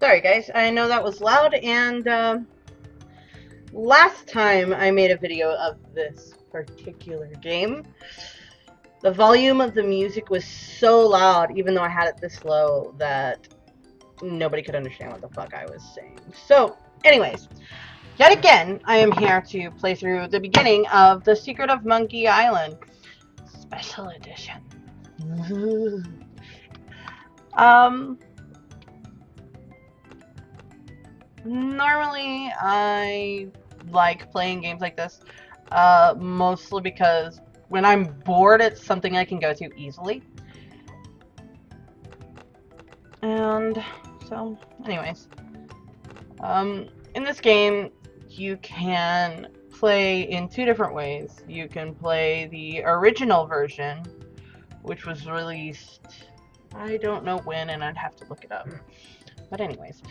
Sorry guys, I know that was loud, and last time I made a video of this particular game, the volume of the music was so loud, even though I had it this low, that nobody could understand what the fuck I was saying. So, anyways, yet again, I am here to play through the beginning of The Secret of Monkey Island Special Edition. um... Normally, I like playing games like this, mostly because when I'm bored, it's something I can go to easily. And so, anyways, in this game, you can play in two different ways. You can play the original version, which was released, I don't know when, and I'd have to look it up. But anyways,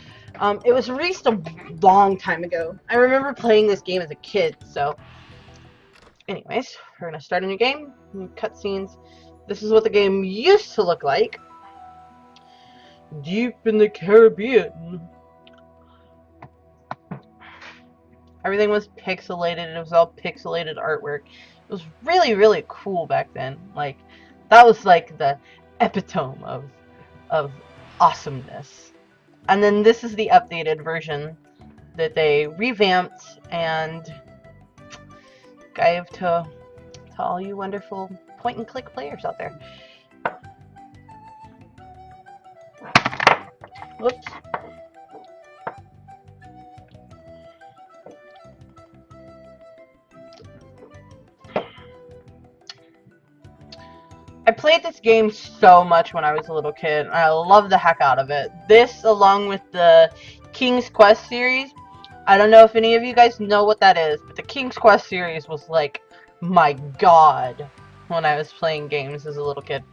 it was released a long time ago. I remember playing this game as a kid, so... Anyways, we're gonna start a new game, new cutscenes. This is what the game used to look like. Deep in the Caribbean. Everything was pixelated, it was all pixelated artwork. It was really, really cool back then. Like, that was like the epitome of awesomeness. And then this is the updated version that they revamped and gave to all you wonderful point-and-click players out there. Whoops. I played this game so much when I was a little kid. I love the heck out of it. This, along with the King's Quest series. I don't know if any of you guys know what that is, but the King's Quest series was like, my god, when I was playing games as a little kid.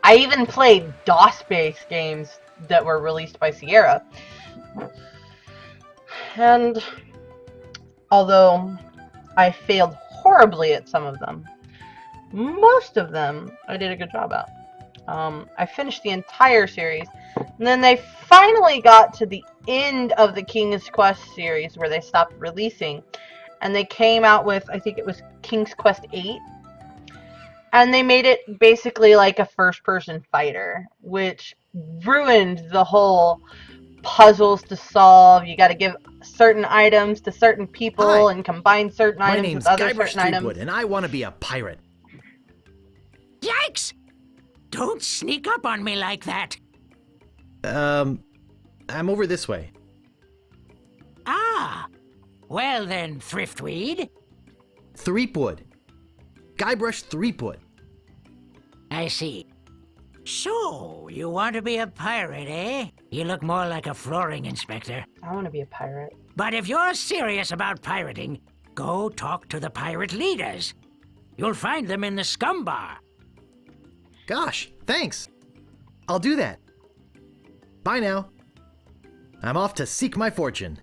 I even played DOS-based games that were released by Sierra. And although I failed horribly at some of them, most of them I did a good job at. I finished the entire series, and then they finally got to the end of the King's Quest series where they stopped releasing, and they came out with, I think it was King's Quest 8, and they made it basically like a first-person fighter, which ruined the whole puzzles to solve. You got to give certain items to certain people and combine certain items with other certain items. And I want to be a pirate. Yikes! Don't sneak up on me like that. I'm over this way. Ah, well then, Thriftweed. Threepwood. Guybrush Threepwood. I see. So, you want to be a pirate, eh? You look more like a flooring inspector. I want to be a pirate. But if you're serious about pirating, go talk to the pirate leaders. You'll find them in the scum bar. Gosh, thanks. I'll do that. Bye now. I'm off to seek my fortune.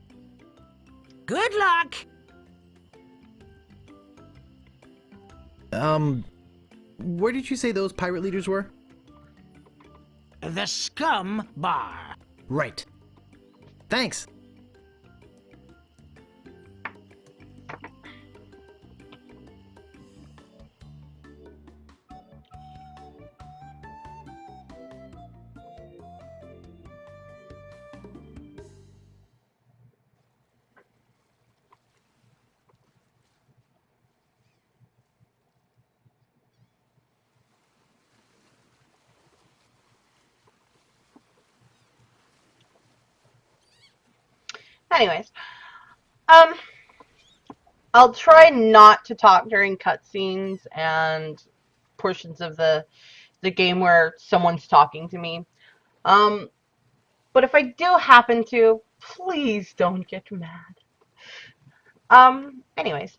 Good luck! Where did you say those pirate leaders were? The scum bar. Right. Thanks. Anyways, I'll try not to talk during cutscenes and portions of the game where someone's talking to me. But if I do happen to, please don't get mad. Anyways.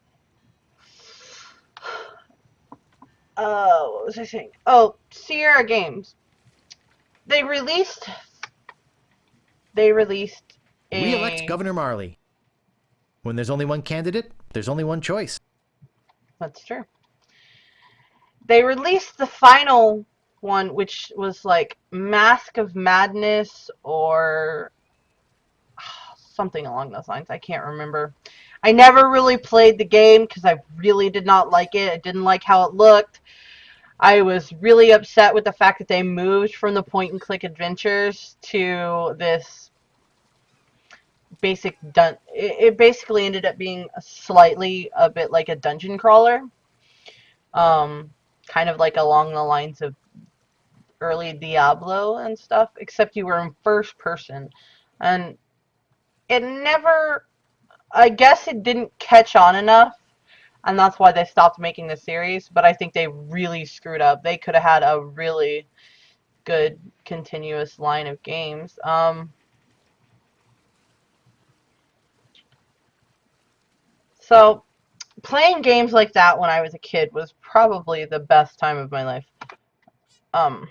What was I saying? Oh, Sierra Games. They released We elect Governor Marley. When there's only one candidate, there's only one choice. That's true. They released the final one, which was like Mask of Madness or something along those lines. I can't remember. I never really played the game because I really did not like it. I didn't like how it looked. I was really upset with the fact that they moved from the point and click adventures to this basic it basically ended up being a bit like a dungeon crawler. Um, kind of like along the lines of early Diablo and stuff, except you were in first person. And it never, I guess it didn't catch on enough, and that's why they stopped making the series, but I think they really screwed up. They could have had a really good continuous line of games. So playing games like that when I was a kid was probably the best time of my life. At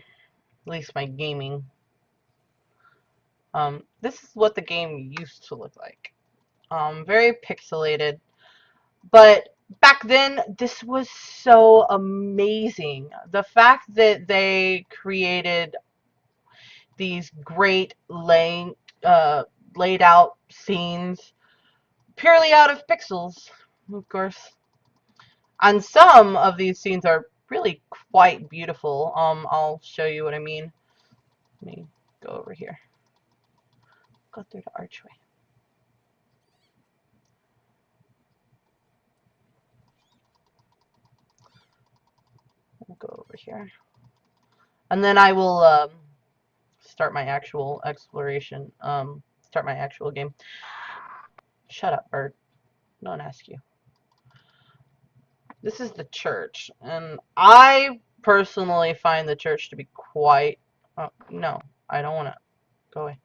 least my gaming. This is what the game used to look like. Very pixelated. But back then, this was so amazing. The fact that they created these great laid out scenes purely out of pixels, of course. And some of these scenes are really quite beautiful. I'll show you what I mean. Let me go over here. Go through the archway. We'll go over here. And then I will start my actual exploration. Start my actual game. Shut up, bird. Don't ask you. This is the church, and I personally find the church to be quite... Oh, no, I don't want to. Go away.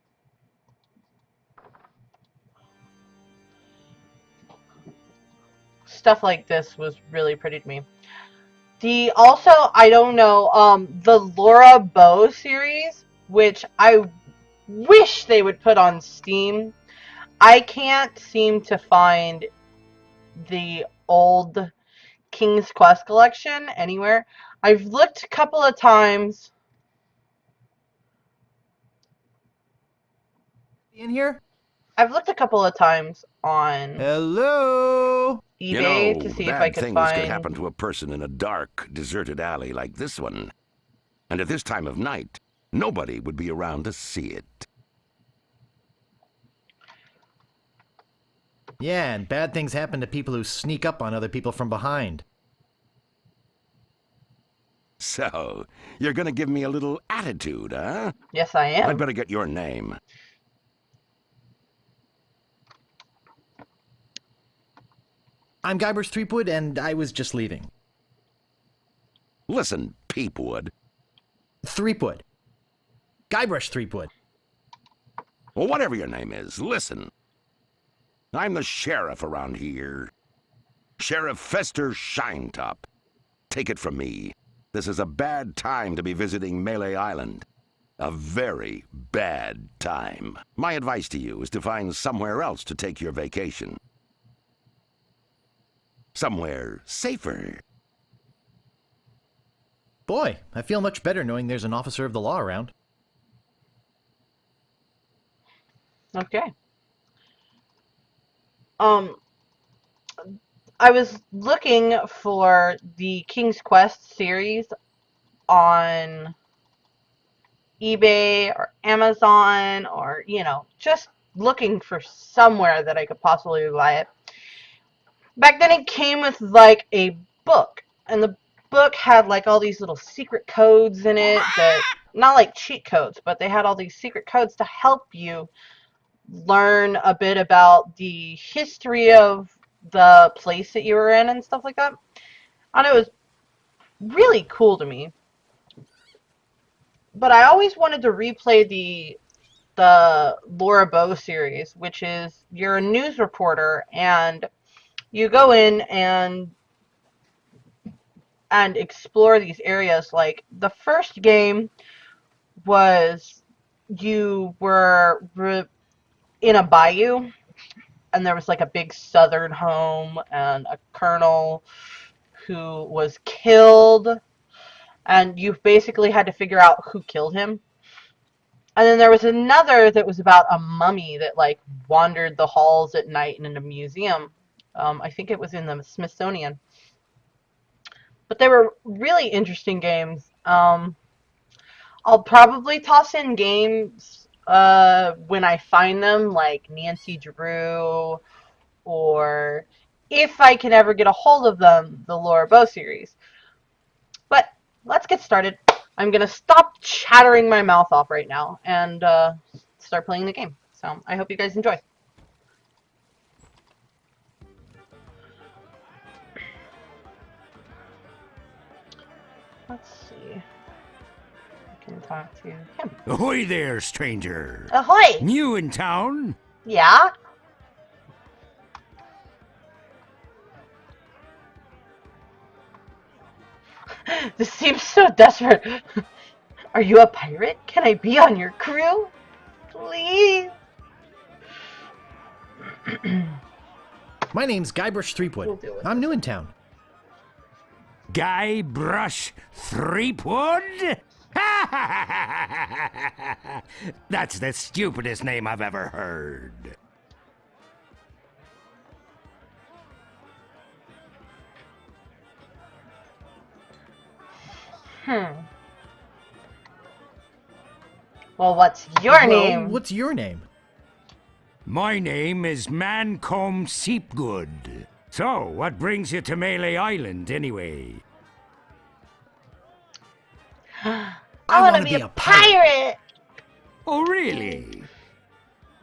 Stuff like this was really pretty to me. Also, I don't know, the Laura Bow series, which I wish they would put on Steam. I can't seem to find the old King's Quest collection anywhere. I've looked a couple of times. In here? I've looked a couple of times on Hello? eBay to see if I bad could things could happen find... to a person in a dark, deserted alley like this one. And at this time of night, nobody would be around to see it. Yeah, and bad things happen to people who sneak up on other people from behind. So, you're gonna give me a little attitude, huh? Yes, I am. I'd better get your name. I'm Guybrush Threepwood, and I was just leaving. Listen, Peepwood. Threepwood. Guybrush Threepwood. Well, whatever your name is, listen. I'm the sheriff around here. Sheriff Fester Shinetop. Take it from me. This is a bad time to be visiting Melee Island. A very bad time. My advice to you is to find somewhere else to take your vacation. Somewhere safer. Boy, I feel much better knowing there's an officer of the law around. Okay. I was looking for the King's Quest series on eBay or Amazon or, just looking for somewhere that I could possibly buy it. Back then it came with like a book, and the book had like all these little secret codes in it that, not like cheat codes, but they had all these secret codes to help you learn a bit about the history of the place that you were in and stuff like that. And it was really cool to me. But I always wanted to replay the Laura Bow series, which is you're a news reporter and you go in and explore these areas. Like the first game was you were in a bayou, and there was like a big southern home and a colonel who was killed, and you basically had to figure out who killed him. And then there was another that was about a mummy that like wandered the halls at night in a museum. I think it was in the Smithsonian. But they were really interesting games. I'll probably toss in games when I find them, like Nancy Drew, or if I can ever get a hold of them, the Laura Bow series. But let's get started. I'm going to stop chattering my mouth off right now and start playing the game. So I hope you guys enjoy. Let's see. I can talk to him. Ahoy there, stranger. Ahoy! New in town? Yeah? This seems so desperate. Are you a pirate? Can I be on your crew? Please? My name's Guybrush Threepwood. We'll deal with I'm it. new in town. Guybrush Threepwood? That's the stupidest name I've ever heard. Well, what's your name? What's your name? My name is Mancomb Seepgood. So, what brings you to Melee Island, anyway? I wanna want to be a pirate! Oh, really?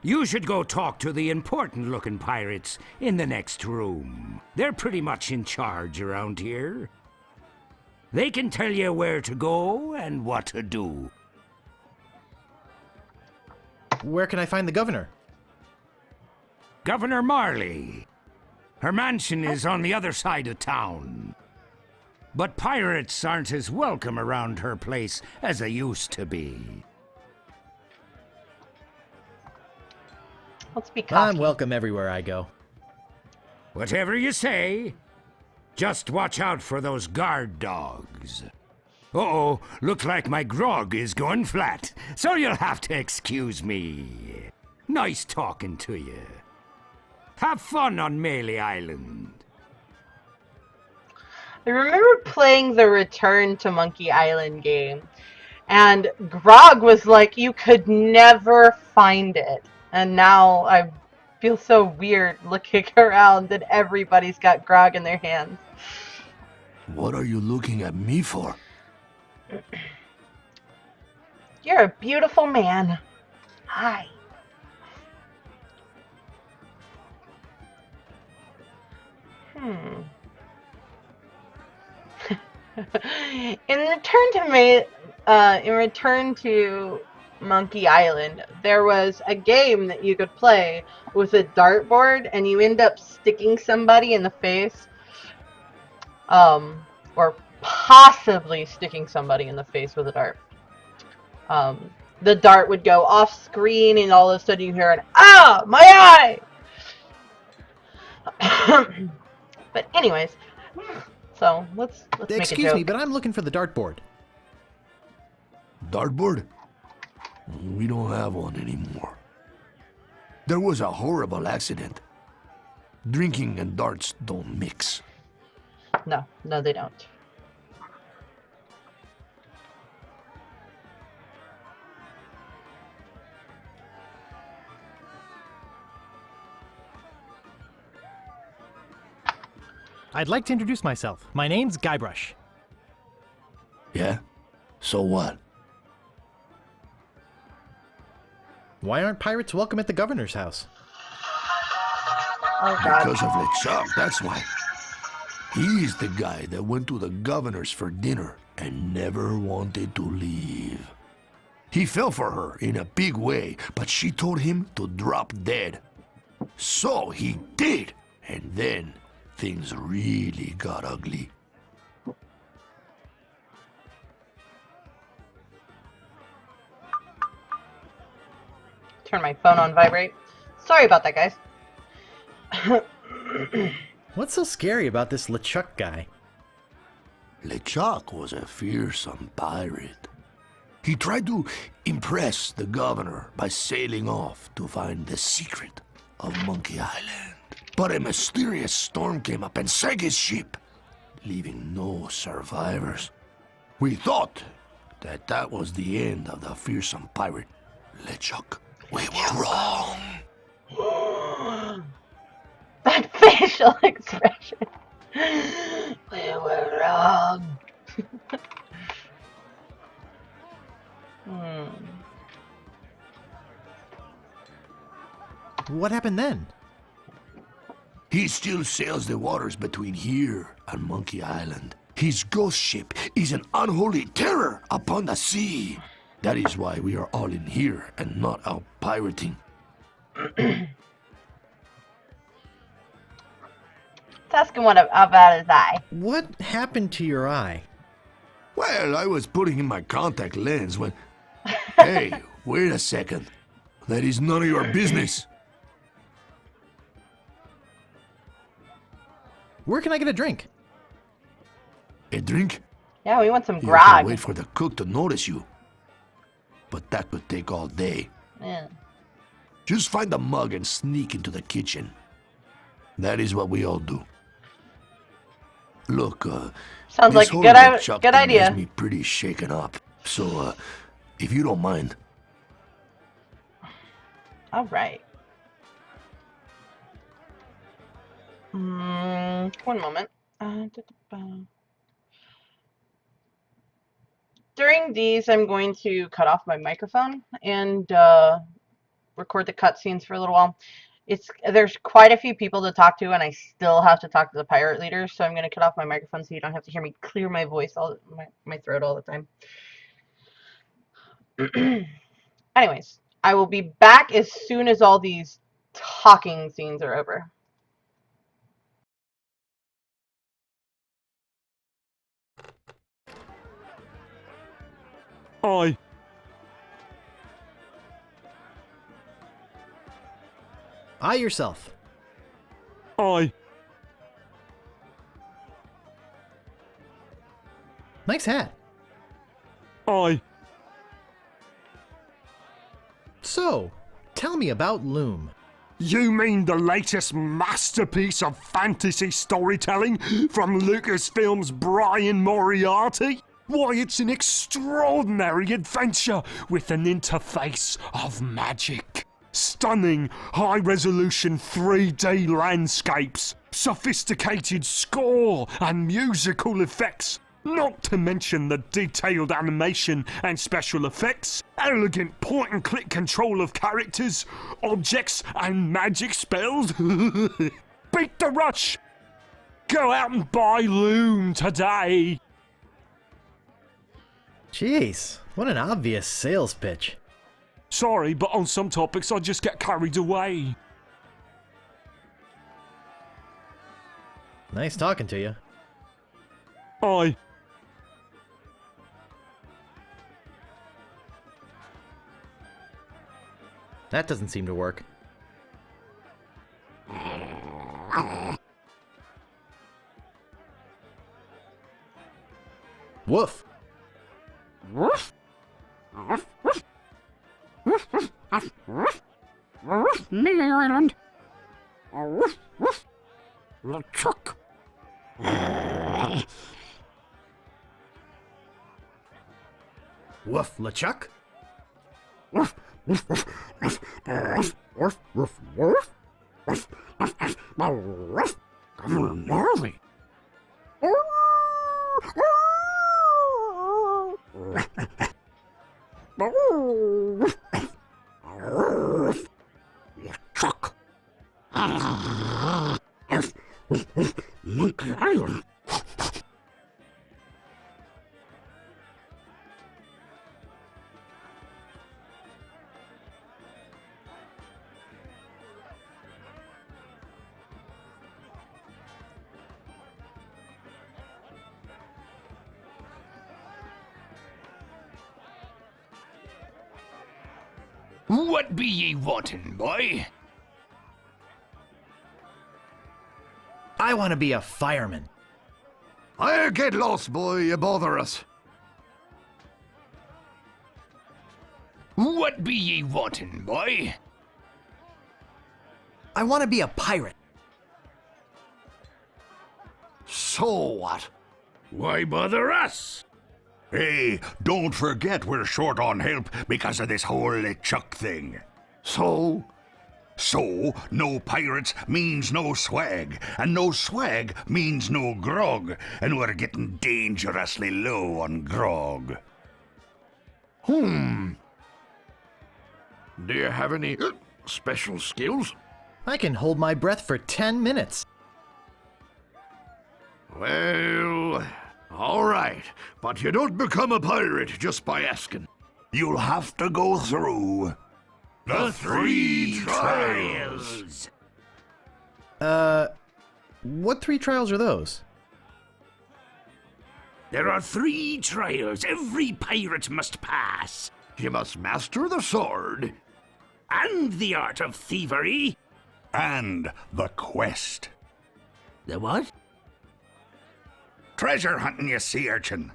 You should go talk to the important-looking pirates in the next room. They're pretty much in charge around here. They can tell you where to go and what to do. Where can I find the governor? Governor Marley. Her mansion is on the other side of town. But pirates aren't as welcome around her place as they used to be. Let's be I'm cocky. welcome everywhere I go. Whatever you say, just watch out for those guard dogs. Uh-oh, look like my grog is going flat, so you'll have to excuse me. Nice talking to you. Have fun on Melee Island. I remember playing the Return to Monkey Island game, and Grog was like, you could never find it. And now I feel so weird looking around and everybody's got Grog in their hands. What are you looking at me for? You're a beautiful man. Hi. In Return to Monkey Island, there was a game that you could play with a dartboard, and you end up sticking somebody in the face, or possibly sticking somebody in the face with a dart. The dart would go off screen, and all of a sudden you hear an "Ah, my eye!" But anyways, so let's make a joke. Excuse me, but I'm looking for the dartboard. Dartboard? We don't have one anymore. There was a horrible accident. Drinking and darts don't mix. No, they don't. I'd like to introduce myself. My name's Guybrush. Yeah? So what? Why aren't pirates welcome at the governor's house? Oh God. Because of LeChuck, that's why. He's the guy that went to the governor's for dinner and never wanted to leave. He fell for her in a big way, but she told him to drop dead. So he did, and then things really got ugly. Turn my phone on vibrate. Sorry about that, guys. What's so scary about this LeChuck guy? LeChuck was a fearsome pirate. He tried to impress the governor by sailing off to find the secret of Monkey Island. But a mysterious storm came up and sank his ship, leaving no survivors. We thought that that was the end of the fearsome pirate, LeChuck. We were wrong. That facial expression. We were wrong. What happened then? He still sails the waters between here and Monkey Island. His ghost ship is an unholy terror upon the sea. That is why we are all in here and not out pirating. It's asking how bad is I? What happened to your eye? Well, I was putting in my contact lens when... Hey, wait a second. That is none of your business. Where can I get a drink? A drink? Yeah, we want some You can grog. wait for the cook to notice you. But that could take all day. Yeah. Just find a mug and sneak into the kitchen. That is what we all do. Look, Sounds this like a whole good, LeChuck good thing idea. has me pretty shaken up. So, if you don't mind, All right. One moment. During these, I'm going to cut off my microphone and record the cutscenes for a little while. There's quite a few people to talk to, and I still have to talk to the pirate leader, so I'm going to cut off my microphone so you don't have to hear me clear my voice, my throat all the time. Anyways, I will be back as soon as all these talking scenes are over. Aye. Eye yourself. Aye. Nice hat. Aye. So, tell me about Loom. You mean the latest masterpiece of fantasy storytelling from Lucasfilm's Brian Moriarty? Why, it's an extraordinary adventure with an interface of magic. Stunning, high-resolution 3D landscapes, sophisticated score and musical effects, not to mention the detailed animation and special effects, elegant point-and-click control of characters, objects and magic spells. Beat the rush! Go out and buy Loom today! Jeez, what an obvious sales pitch. Sorry, but on some topics I just get carried away. Nice talking to you. Aye. That doesn't seem to work. Woof. Woof. Woof, woof. Woof, woof, woof, woof. Woof, Monkey Island. Woof, woof. LeChuck. Woof, LeChuck? Woof, woof, woof, woof, woof, woof, woof, woof. Woof, woof, woof, woof. Governor Marley. LeChuck. Monkey Island. What be ye wantin', boy? I want to be a fireman. I'll get lost, boy. You bother us. What be ye wanting, boy? I want to be a pirate. So what? Why bother us? Hey, don't forget we're short on help because of this whole LeChuck thing. So? So, no pirates means no swag, and no swag means no grog, and we're getting dangerously low on grog. Do you have any special skills? I can hold my breath for 10 minutes. Well, all right. But you don't become a pirate just by asking. You'll have to go through the 3 trials. What 3 trials are those? There are 3 trials every pirate must pass. You must master the sword. And the art of thievery. And the quest. The what? Treasure hunting, you sea urchin.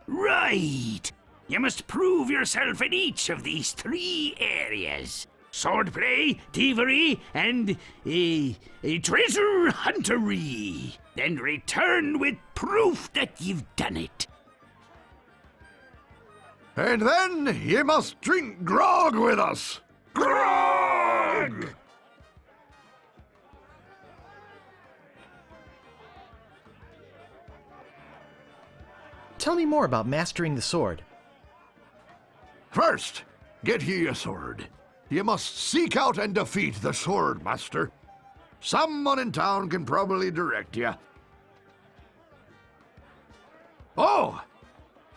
Right. You must prove yourself in each of these 3 areas. Swordplay, thievery, and treasure huntery. Then return with proof that you've done it. And then you must drink grog with us. Grog! Tell me more about mastering the sword. First, get ye a sword. You must seek out and defeat the sword master. Someone in town can probably direct you. Oh!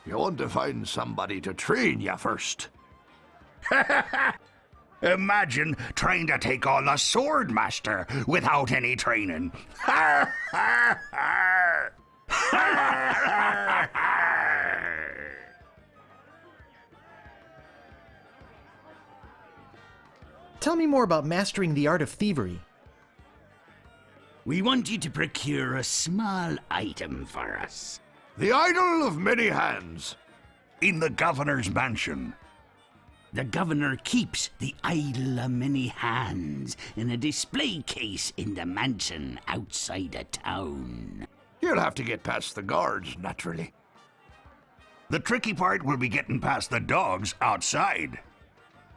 You want to find somebody to train you first. Imagine trying to take on the sword master without any training. Tell me more about mastering the art of thievery. We want you to procure a small item for us. The idol of many hands. In the governor's mansion. The governor keeps the idol of many hands in a display case in the mansion outside of town. You'll have to get past the guards, naturally. The tricky part will be getting past the dogs outside.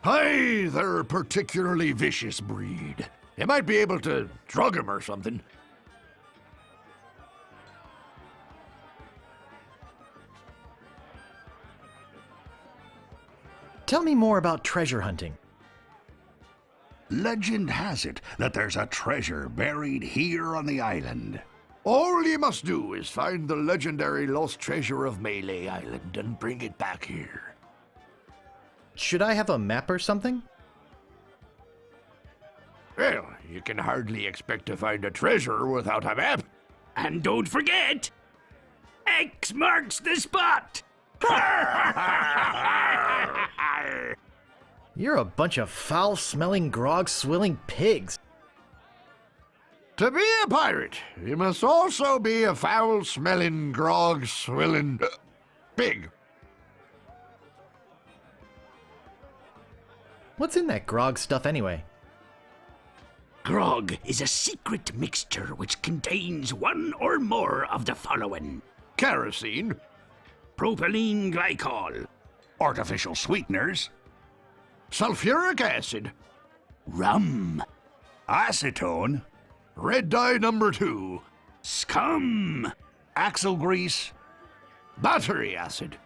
Hey, they're a particularly vicious breed. You might be able to drug 'em or something. Tell me more about treasure hunting. Legend has it that there's a treasure buried here on the island. All you must do is find the legendary lost treasure of Melee Island and bring it back here. Should I have a map or something? Well, you can hardly expect to find a treasure without a map. And don't forget, X marks the spot! You're a bunch of foul-smelling, grog-swilling pigs. To be a pirate, you must also be a foul-smelling, grog-swilling pig. What's in that grog stuff anyway? Grog is a secret mixture which contains one or more of the following: Kerosene, propylene glycol, Artificial sweeteners, sulfuric acid, rum, acetone, red dye number 2, scum, axle grease, battery acid.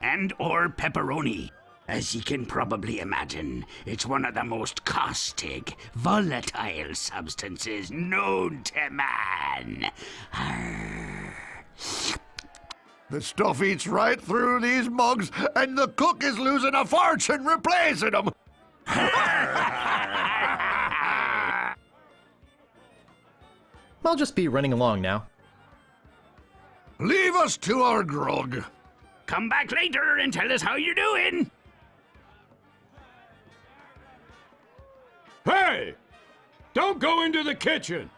and or pepperoni. As you can probably imagine, it's one of the most caustic, volatile substances known to man. Arr. The stuff eats right through these mugs, and the cook is losing a fortune replacing them. I'll just be running along now. Leave us to our grog. Come back later and tell us how you're doing. Hey! Don't go into the kitchen!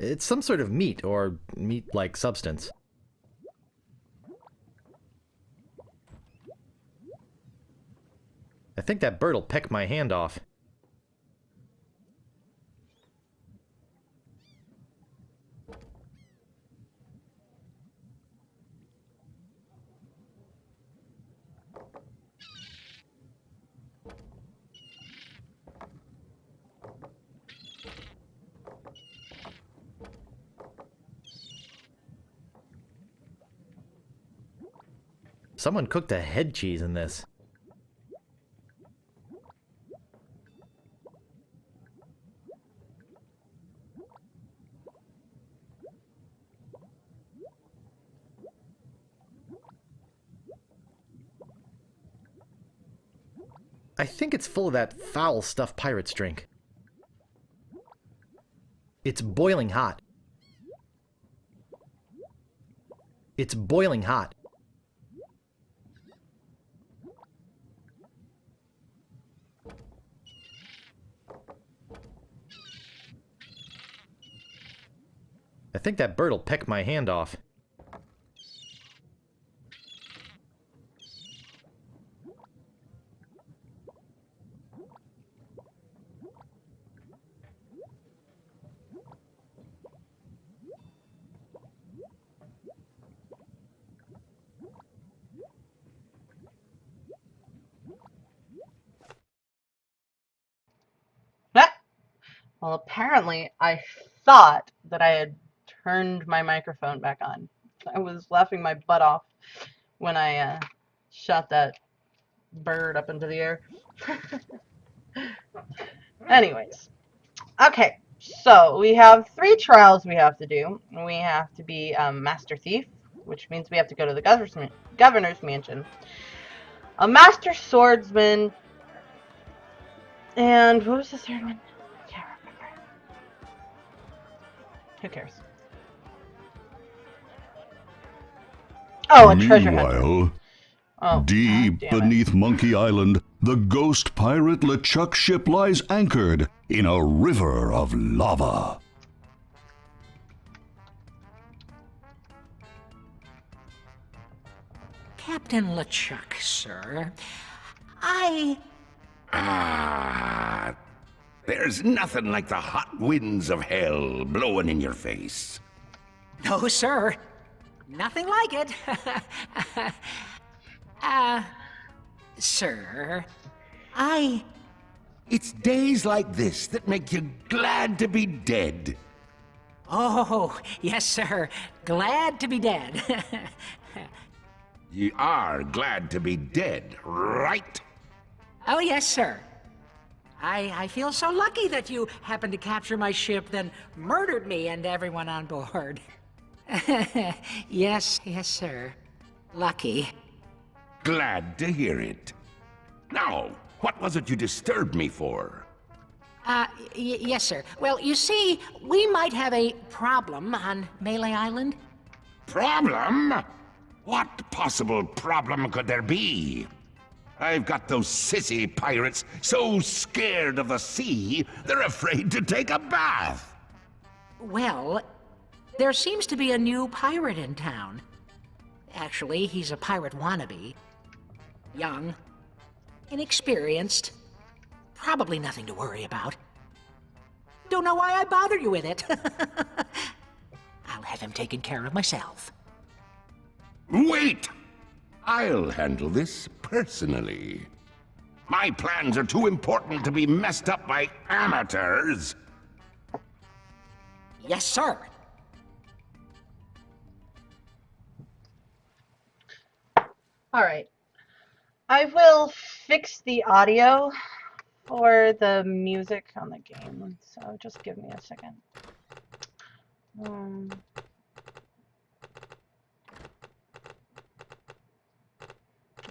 It's some sort of meat or meat-like substance. I think that bird'll peck my hand off. Someone cooked a head cheese in this. I think it's full of that foul stuff pirates drink. It's boiling hot. It's boiling hot. I think that bird'll peck my hand off. Ah! Well, apparently I thought that I had turned my microphone back on. I was laughing my butt off when I shot that bird up into the air. Anyways, okay, so we have 3 trials we have to do. We have to be a Master Thief, which means we have to go to the governor's mansion. A Master Swordsman, and what was the third one? I can't remember. Who cares? Oh, a treasure hunter. Meanwhile, Oh, deep God damn it. beneath Monkey Island, the ghost pirate LeChuck ship lies anchored in a river of lava. Captain LeChuck, sir. There's nothing like the hot winds of hell blowing in your face. No, sir. Nothing like it. Sir, It's days like this that make you glad to be dead. Oh, yes, sir. Glad to be dead. You are glad to be dead, right? Oh, yes, sir. I feel so lucky that you happened to capture my ship, then murdered me and everyone on board. Yes, sir. Lucky. Glad to hear it. Now, what was it you disturbed me for? Yes, sir. Well, you see, we might have a problem on Melee Island. Problem? What possible problem could there be? I've got those sissy pirates so scared of the sea, they're afraid to take a bath. Well, there seems to be a new pirate in town. Actually, he's a pirate wannabe. Young, inexperienced, probably nothing to worry about. Don't know why I bothered you with it. I'll have him taken care of myself. Wait! I'll handle this personally. My plans are too important to be messed up by amateurs. Yes, sir. Alright. I will fix the audio for the music on the game, so just give me a second.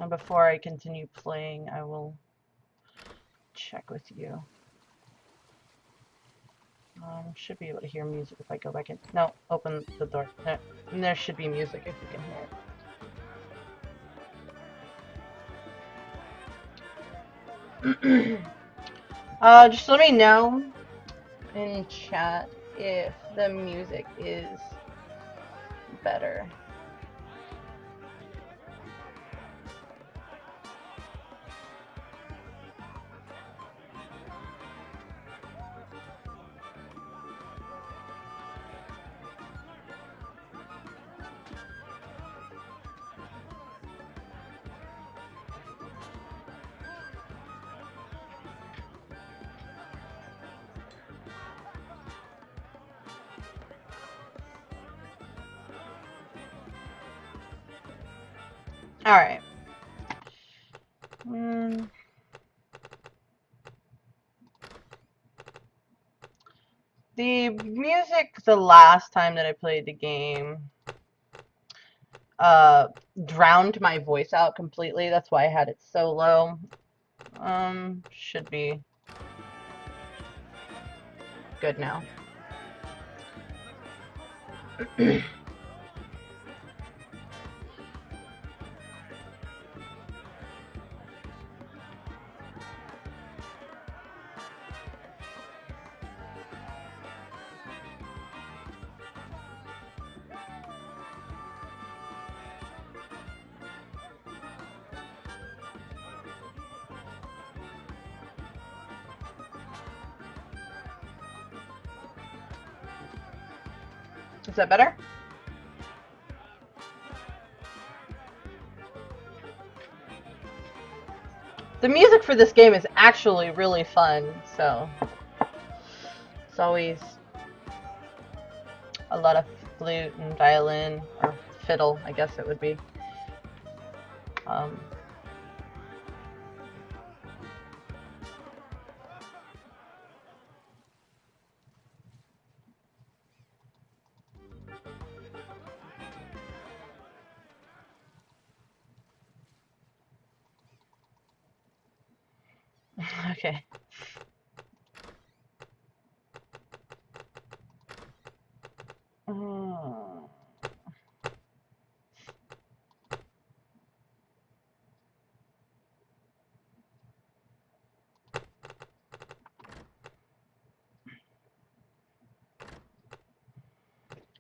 And before I continue playing, I will check with you. Should be able to hear music if I go back in. No, open the door. No, and there should be music if you can hear it. Just let me know in chat if the music is better. All right. The music the last time that I played the game drowned my voice out completely. That's why I had it so low. Should be good now. Is that better? The music for this game is actually really fun, so it's always a lot of flute and violin, or fiddle, I guess it would be. Okay.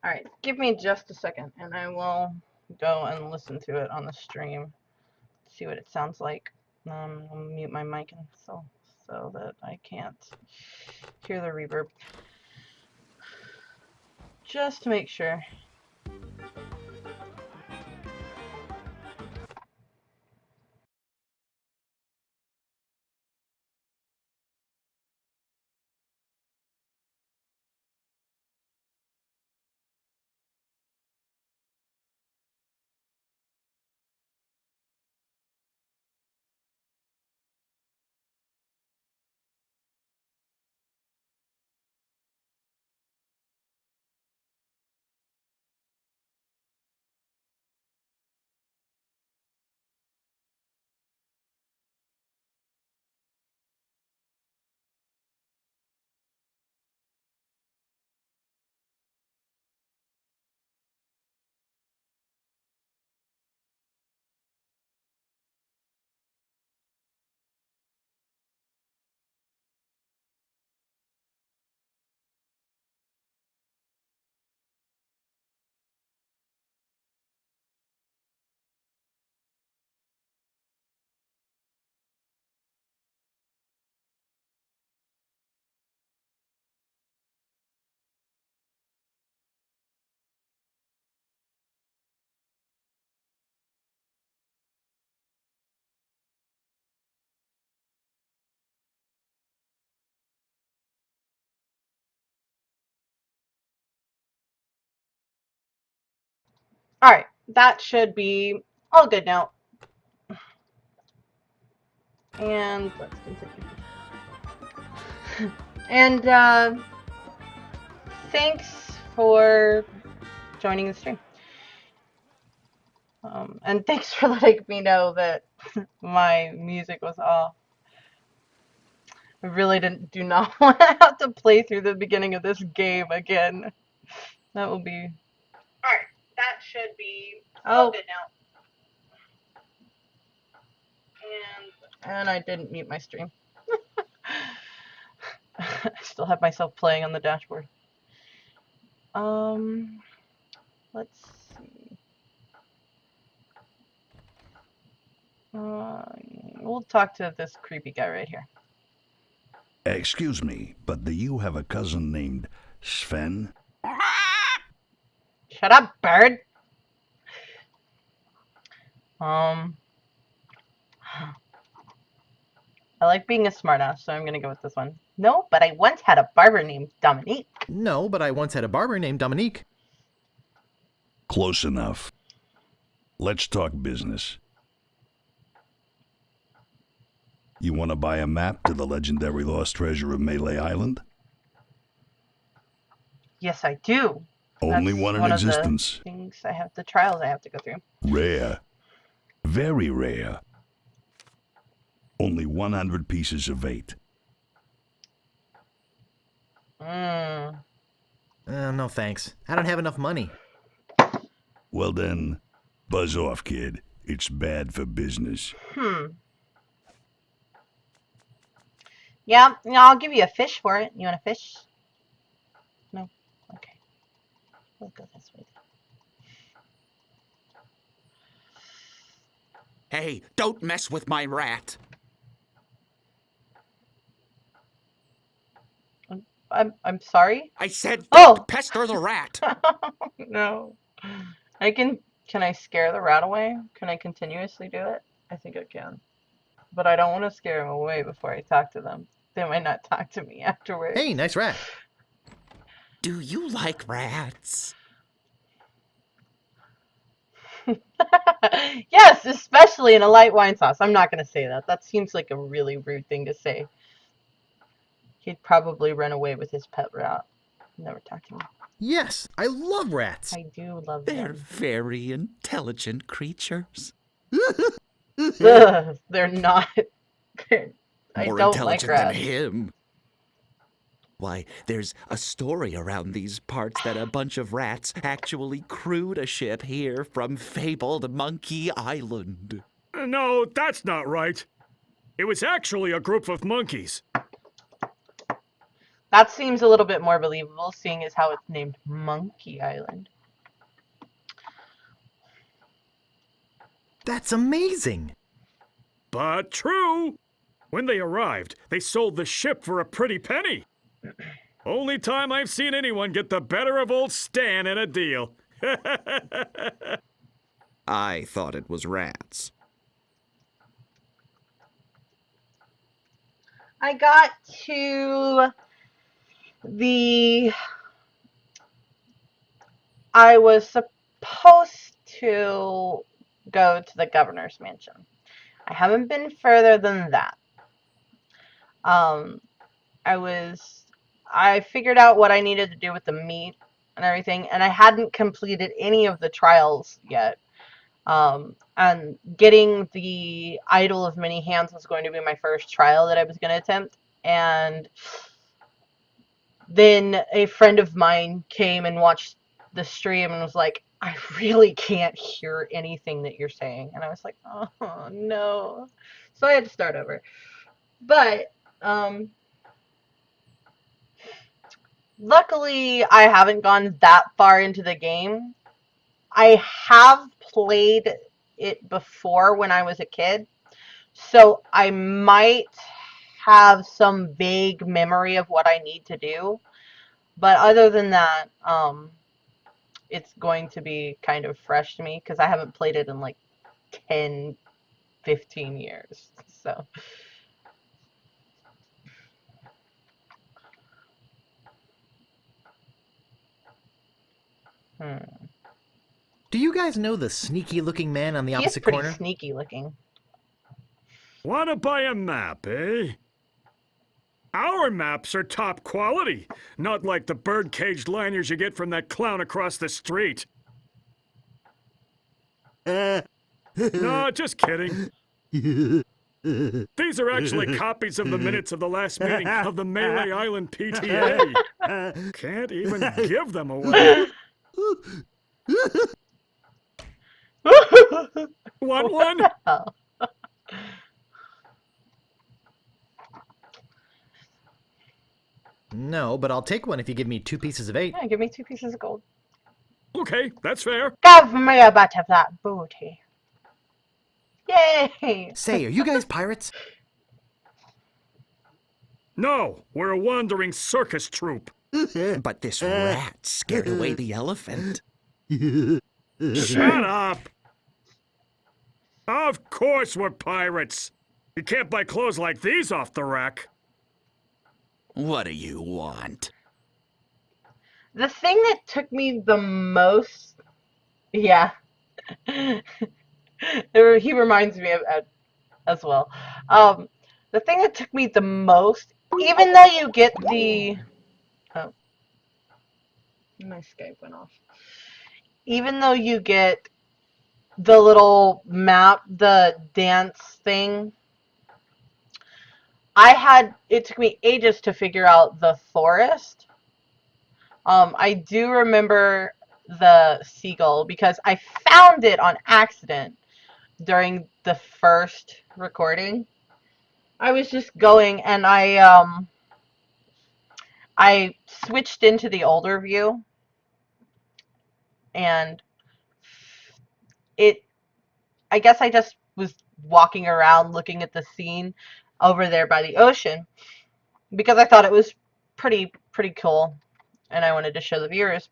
All right, give me just a second, and I will go and listen to it on the stream, see what it sounds like. I'll mute my mic and so that I can't hear the reverb. Just to make sure. All right, that should be all good now. And let's continue. And thanks for joining the stream. And thanks for letting me know that my music was off. I really do not want to have to play through the beginning of this game again. That will be... Alright, that should be all good now. And I didn't mute my stream. I still have myself playing on the dashboard. Let's see. We'll talk to this creepy guy right here. Excuse me, but do you have a cousin named Sven? Shut up, bird. I like being a smartass, so I'm gonna go with this one. No, but I once had a barber named Dominique. No, but I once had a barber named Dominique. Close enough. Let's talk business. You want to buy a map to the legendary lost treasure of Melee Island? Yes, I do. Only That's one in of the existence. things I have, the trials I have to go through. Rare. Very rare. Only 100 pieces of 8. No thanks. I don't have enough money. Well then, buzz off, kid. It's bad for business. Yeah, I'll give you a fish for it. You want a fish? No? Okay. We'll go this way. Hey, don't mess with my rat. I'm sorry? I said Oh! don't pester the rat. No. Can I scare the rat away? Can I continuously do it? I think I can. But I don't want to scare them away before I talk to them. They might not talk to me afterwards. Hey, nice rat. Do you like rats? Yes, especially in a light wine sauce. I'm not going to say that. That seems like a really rude thing to say. He'd probably run away with his pet rat. Never talk to me. Yes, I love rats. I do love They're them. very intelligent creatures. Ugh, they're not. I More don't like intelligent than rats. him. Why, there's a story around these parts that a bunch of rats actually crewed a ship here from fabled Monkey Island. No, that's not right. It was actually a group of monkeys. That seems a little bit more believable, seeing as how it's named Monkey Island. That's amazing. But true. When they arrived, they sold the ship for a pretty penny. Only time I've seen anyone get the better of old Stan in a deal. I thought it was rats. I got to I was supposed to go to the governor's mansion. I haven't been further than that. I figured out what I needed to do with the meat and everything, and I hadn't completed any of the trials yet. And getting the Idol of Many Hands was going to be my first trial that I was going to attempt. And then a friend of mine came and watched the stream and was like, I really can't hear anything that you're saying. And I was like, oh, no. So I had to start over. But, luckily, I haven't gone that far into the game. I have played it before when I was a kid, so I might have some vague memory of what I need to do. But other than that, it's going to be kind of fresh to me because I haven't played it in like 10, 15 years. So. Do you guys know the sneaky-looking man on the He is opposite pretty corner? sneaky looking. Wanna buy a map, eh? Our maps are top quality, not like the bird-caged liners you get from that clown across the street. No, just kidding. These are actually copies of the minutes of the last meeting of the Melee Island PTA. Can't even give them away. Want one? No, but I'll take one if you give me 2 pieces of 8. Yeah, give me 2 pieces of gold. Okay, that's fair. Give me a bit of that booty. Yay! Say, are you guys pirates? No, we're a wandering circus troupe. But this rat scared away the elephant. Shut up! Of course we're pirates. You can't buy clothes like these off the rack. What do you want? The thing that took me the most... Yeah. He reminds me of Ed as well. The thing that took me the most, even though you get the... Oh. My Skype went off. Even though you get the little map, the dance thing, it took me ages to figure out the forest. I do remember the seagull because I found it on accident during the first recording. I was just going and I switched into the older view, and I guess I just was walking around looking at the scene over there by the ocean because I thought it was pretty cool and I wanted to show the viewers.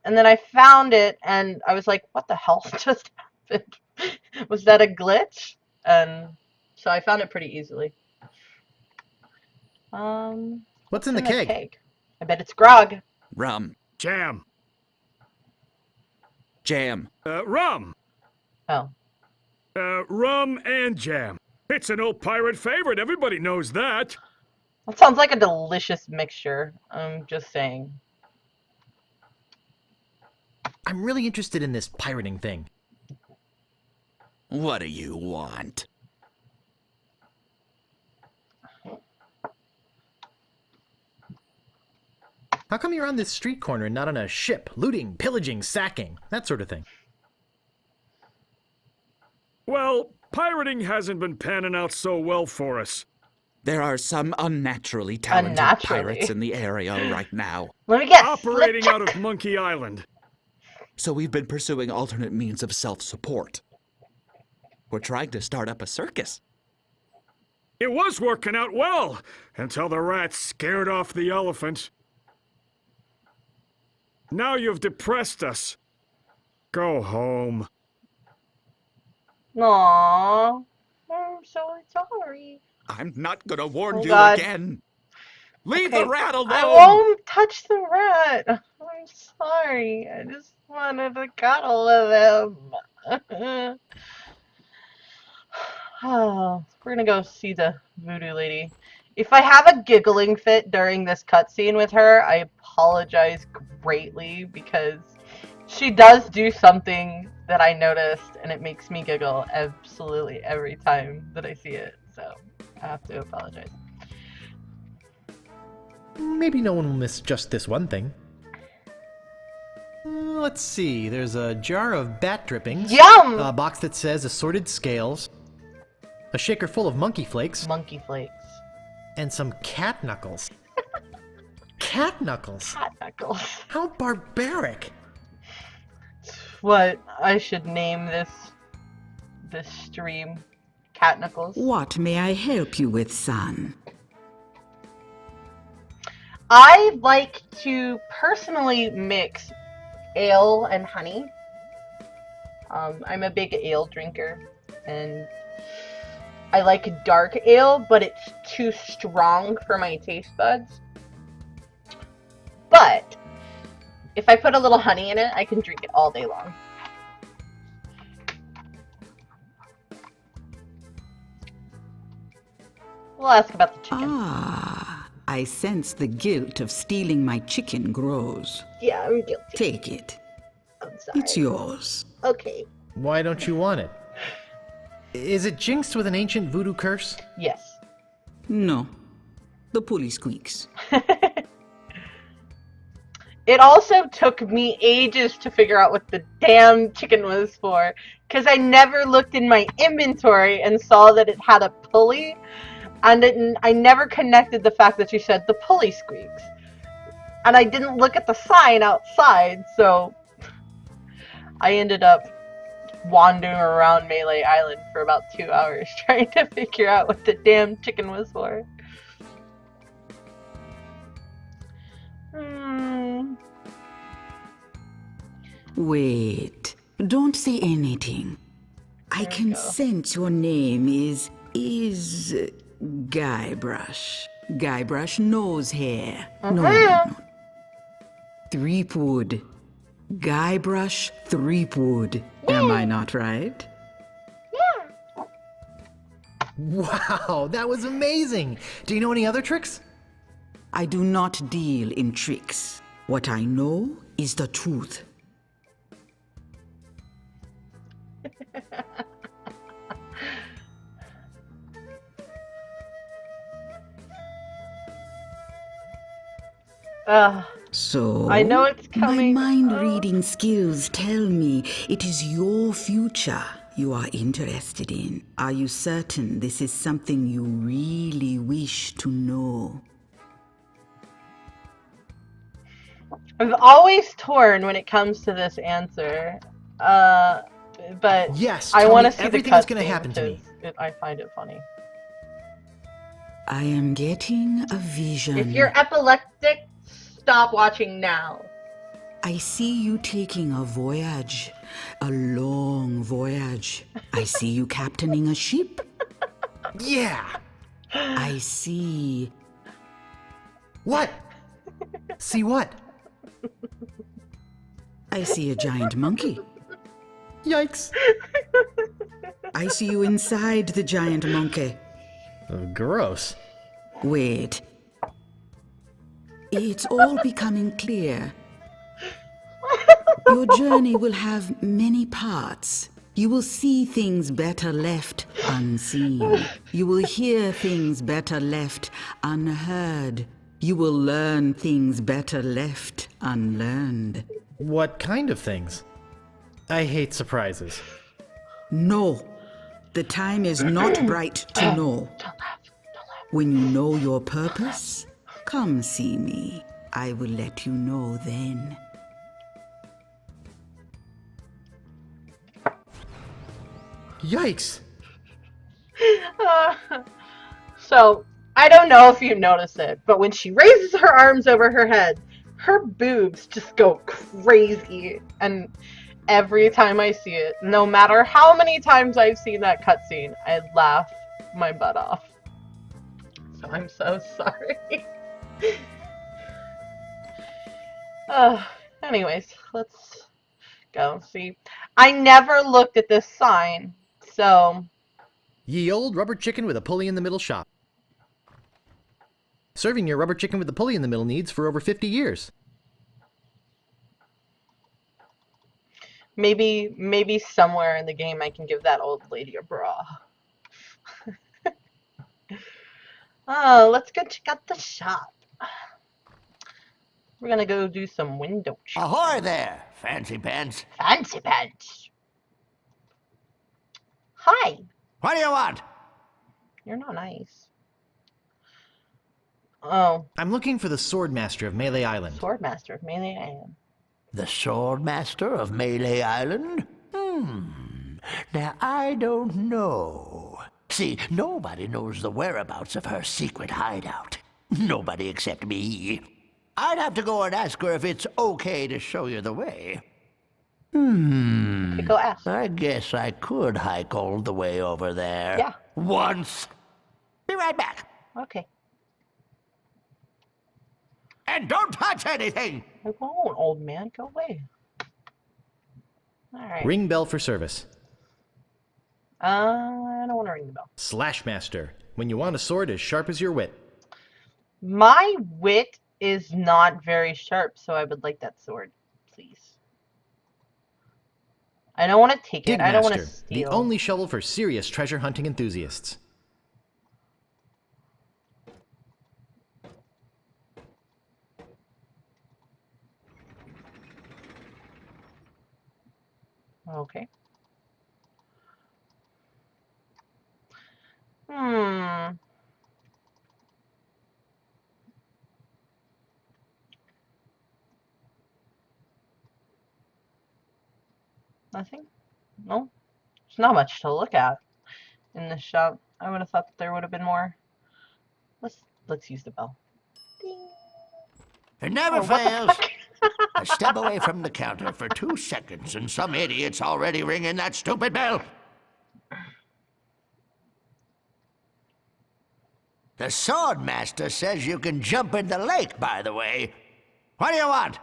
And then I found it and I was like, what the hell just happened? Was that a glitch? And so I found it pretty easily. What's in the keg? I bet it's grog. Rum. Jam. Jam. Rum. Oh. Rum and jam. It's an old pirate favorite. Everybody knows that. That sounds like a delicious mixture. I'm just saying. I'm really interested in this pirating thing. What do you want? How come you're on this street corner and not on a ship, looting, pillaging, sacking, that sort of thing? Well, pirating hasn't been panning out so well for us. There are some unnaturally talented pirates in the area right now. Let me guess. Operating out of Monkey Island. So we've been pursuing alternate means of self-support. We're trying to start up a circus. It was working out well, until the rats scared off the elephant. Now you've depressed us. Go home. Aww. I'm so sorry. I'm not gonna warn Oh, you God. again. Leave Okay, the rat alone! I won't touch the rat. I'm sorry. I just wanted to cuddle with him. Oh, we're gonna go see the voodoo lady. If I have a giggling fit during this cutscene with her, I apologize greatly because she does do something that I noticed and it makes me giggle absolutely every time that I see it. So I have to apologize. Maybe no one will miss just this one thing. Let's see, there's a jar of bat drippings. Yum! A box that says assorted scales. A shaker full of monkey flakes. Monkey flakes. And some cat knuckles. Cat knuckles? Cat knuckles. How barbaric! What I should name this stream. Cat knuckles. What may I help you with, son? I like to personally mix ale and honey. I'm a big ale drinker, and I like dark ale, but it's too strong for my taste buds. But if I put a little honey in it, I can drink it all day long. We'll ask about the chicken. Ah, I sense the guilt of stealing my chicken grows. Yeah, I'm guilty. Take it. I'm sorry. It's yours. Okay. Why don't you want it? Is it jinxed with an ancient voodoo curse? Yes. No. The pulley squeaks. It also took me ages to figure out what the damn chicken was for, because I never looked in my inventory and saw that it had a pulley, And I never connected the fact that she said the pulley squeaks. And I didn't look at the sign outside, so I ended up wandering around Melee Island for about 2 hours trying to figure out what the damn chicken was for. Wait, don't say anything. I can sense your name is Guybrush. Guybrush nose hair. No. Threepwood. Guybrush Threepwood. Am I not right? Wow, that was amazing! Do you know any other tricks? I do not deal in tricks. What I know is the truth. So, I know it's coming. My mind-reading skills tell me it is your future you are interested in. Are you certain this is something you really wish to know? I'm always torn when it comes to this answer. But yes, I want to see everything the that's going to happen to me. I find it funny. I am getting a vision. If you're epileptic, stop watching now. I see you taking a voyage, a long voyage. I see you captaining a ship. Yeah! I see... What? See what? I see a giant monkey. Yikes. I see you inside the giant monkey. Oh, gross. Wait. It's all becoming clear. Your journey will have many parts. You will see things better left unseen. You will hear things better left unheard. You will learn things better left unlearned. What kind of things? I hate surprises. No, the time is not right to know. When you know your purpose, come see me. I will let you know then. Yikes! So, I don't know if you notice it, but when she raises her arms over her head, her boobs just go crazy. And every time I see it, no matter how many times I've seen that cutscene, I laugh my butt off. So I'm so sorry. Anyways, let's go see. I never looked at this sign, so... Ye old rubber chicken with a pulley in the middle shop. Serving your rubber chicken with the pulley in the middle needs for over 50 years. Maybe somewhere in the game I can give that old lady a bra. Oh, let's go check out the shop. We're gonna go do some window shopping. Ahoy there, fancy pants. Fancy pants. Hi. What do you want? You're not nice. Oh. I'm looking for the Swordmaster of Melee Island. Swordmaster of Melee Island. The Swordmaster of Melee Island? Now, I don't know. See, nobody knows the whereabouts of her secret hideout. Nobody except me. I'd have to go and ask her if it's okay to show you the way. Go ask. I guess I could hike all the way over there. Yeah. Once. Be right back. Okay. And don't touch anything! I won't, old man. Go away. Alright. Ring bell for service. I don't want to ring the bell. Slashmaster. When you want a sword as sharp as your wit. My wit is not very sharp, so I would like that sword, please. I don't want to take it. I don't want to Digmaster. steal. The only shovel for serious treasure hunting enthusiasts. Okay. Nothing? No? There's not much to look at in this shop. I would have thought that there would have been more. Let's use the bell. Ding. It never Oh, what the fails. fuck? I step away from the counter for 2 seconds and some idiot's already ringing that stupid bell. The swordmaster says you can jump in the lake, by the way. What do you want?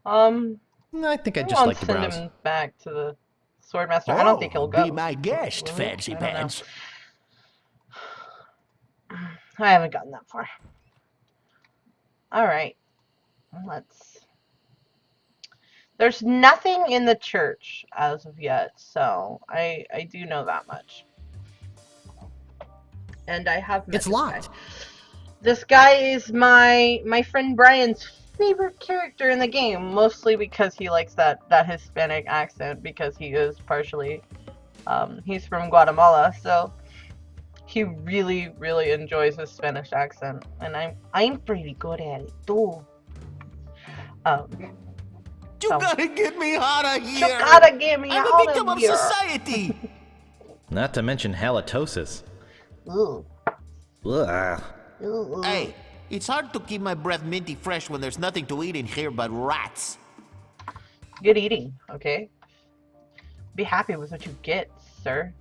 I think I'd I just won't like to send browse. him back to the Swordmaster. I don't think he'll go. Be my guest, Will he? fancy I don't know. pants. I haven't gotten that far. Alright. There's nothing in the church as of yet, so I do know that much. And I have met It's this locked. guy. This guy is my friend Brian's favorite character in the game, mostly because he likes that Hispanic accent, because he is partially he's from Guatemala, so he really, really enjoys his Spanish accent, and I'm pretty good at it too. You gotta get me out of You here! gotta get me I'm out a victim of here. society! Not to mention halitosis. Ooh. Ugh. Ooh. Hey, it's hard to keep my breath minty fresh when there's nothing to eat in here but rats. Good eating, okay? Be happy with what you get, sir.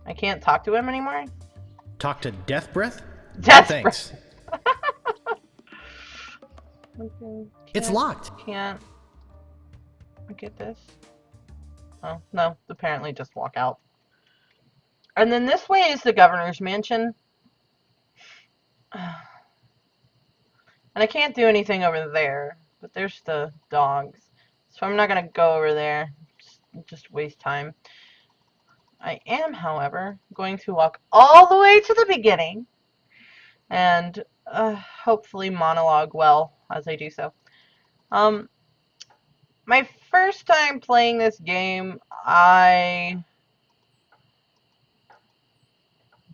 I can't talk to him anymore? Talk to Death Breath? Death Thanks. Okay. It's locked. Can't get this. Oh, no. Apparently just walk out. And then this way is the governor's mansion. And I can't do anything over there. But there's the dogs. So I'm not going to go over there. Just waste time. I am, however, going to walk all the way to the beginning. And hopefully monologue well as I do so. My first time playing this game, I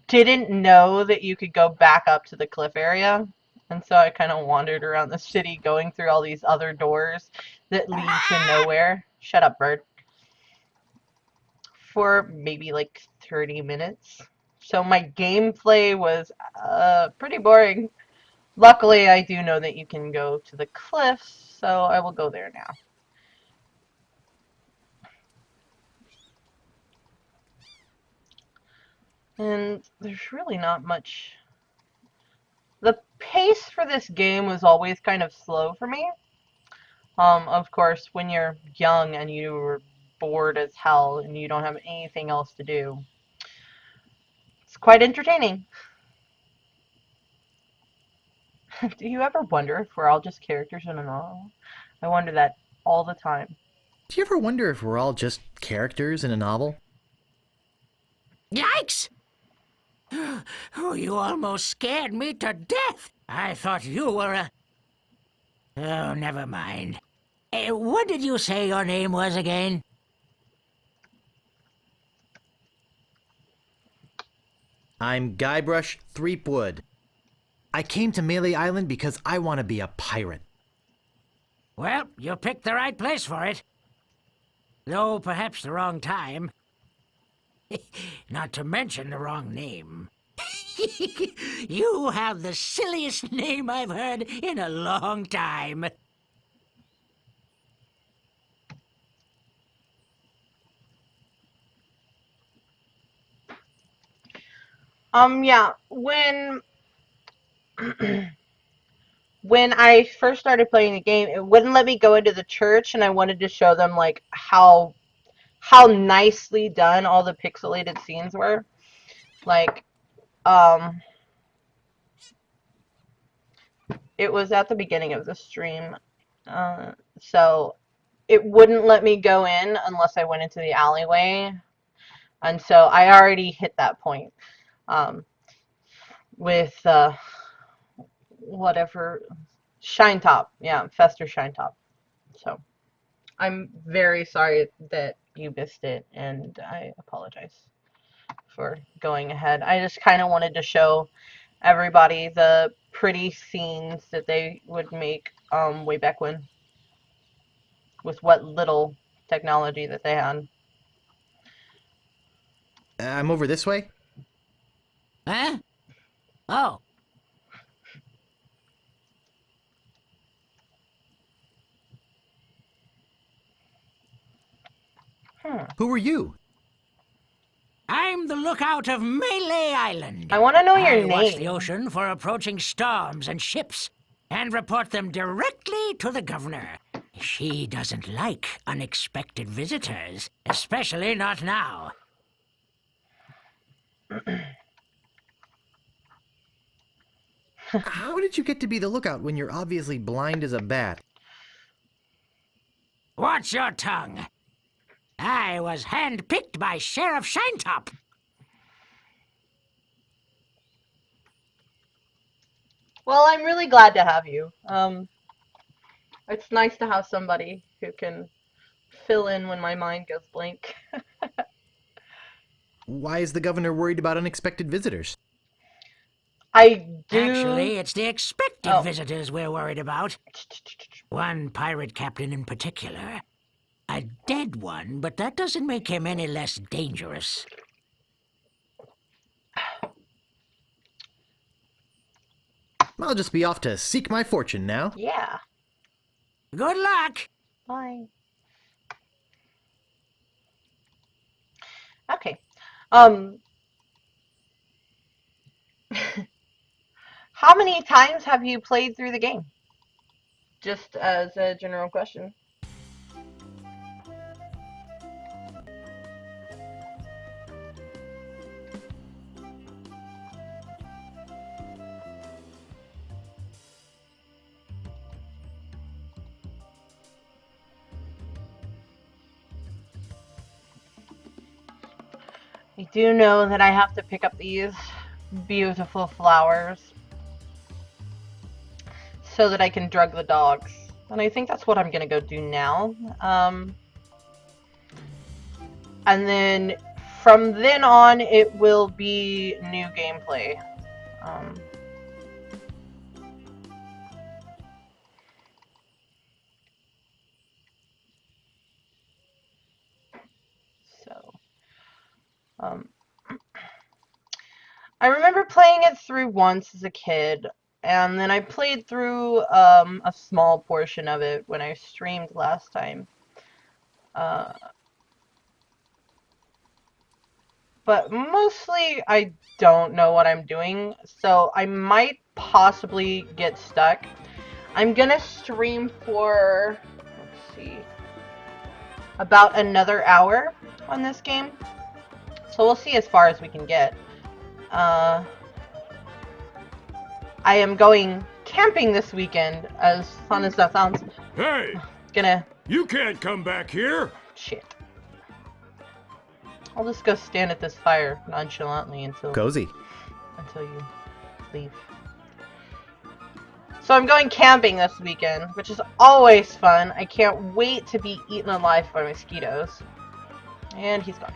didn't know that you could go back up to the cliff area, and so I kind of wandered around the city going through all these other doors that lead to nowhere. Shut up, bird. For maybe like 30 minutes. So my gameplay was pretty boring. Luckily, I do know that you can go to the cliffs, so I will go there now. And there's really not much. The pace for this game was always kind of slow for me. Of course, when you're young and you're bored as hell and you don't have anything else to do, it's quite entertaining. Do you ever wonder if we're all just characters in a novel? I wonder that all the time. Do you ever wonder if we're all just characters in a novel? Yikes! Oh, you almost scared me to death. I thought you were a... Oh, never mind. What did you say your name was again? I'm Guybrush Threepwood. I came to Melee Island because I want to be a pirate. Well, you picked the right place for it. Though perhaps the wrong time. Not to mention the wrong name. You have the silliest name I've heard in a long time. Yeah, when I first started playing the game, it wouldn't let me go into the church, and I wanted to show them like how nicely done all the pixelated scenes were. Like, it was at the beginning of the stream, so it wouldn't let me go in unless I went into the alleyway, and so I already hit that point with whatever Shine Top, yeah, Fester Shine Top. So I'm very sorry that you missed it, and I apologize for going ahead. I just kind of wanted to show everybody the pretty scenes that they would make way back when. with what little technology that they had. I'm over this way. Huh? Oh. Who are you? I'm the lookout of Melee Island. I want to know your I watch the name. ocean for approaching storms and ships and report them directly to the governor. She doesn't like unexpected visitors, especially not now. How did you get to be the lookout when you're obviously blind as a bat? Watch your tongue. I was handpicked by Sheriff Shinetop. Well, I'm really glad to have you. It's nice to have somebody who can fill in when my mind goes blank. Why is the governor worried about unexpected visitors? I do... Actually, it's the expected Oh. visitors we're worried about. One pirate captain in particular. A dead one, but that doesn't make him any less dangerous. I'll just be off to seek my fortune now. Yeah. Good luck! Bye. Okay. How many times have you played through the game? Just as a general question. I do know that I have to pick up these beautiful flowers so that I can drug the dogs. And I think that's what I'm gonna go do now. And then from then on, it will be new gameplay. I remember playing it through once as a kid, and then I played through a small portion of it when I streamed last time. But mostly I don't know what I'm doing, so I might possibly get stuck. I'm gonna stream for, let's see, about another hour on this game. So we'll see as far as we can get. I am going camping this weekend, as fun as that sounds. Hey! Gonna... You can't come back here! Shit. I'll just go stand at this fire nonchalantly until Cozy. you leave. So I'm going camping this weekend, which is always fun. I can't wait to be eaten alive by mosquitoes. And he's gone.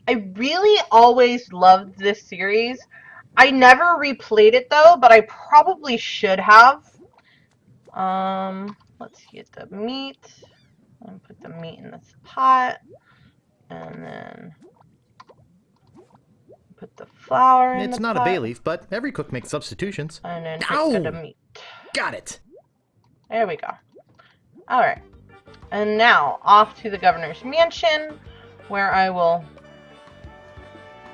I really always loved this series. I never replayed it though, but I probably should have. Let's get the meat. And put the meat in this pot. And then put the flour in the pot. It's not a bay leaf, but every cook makes substitutions. And then put the meat. Got it! There we go. Alright. And now, off to the governor's mansion, where I will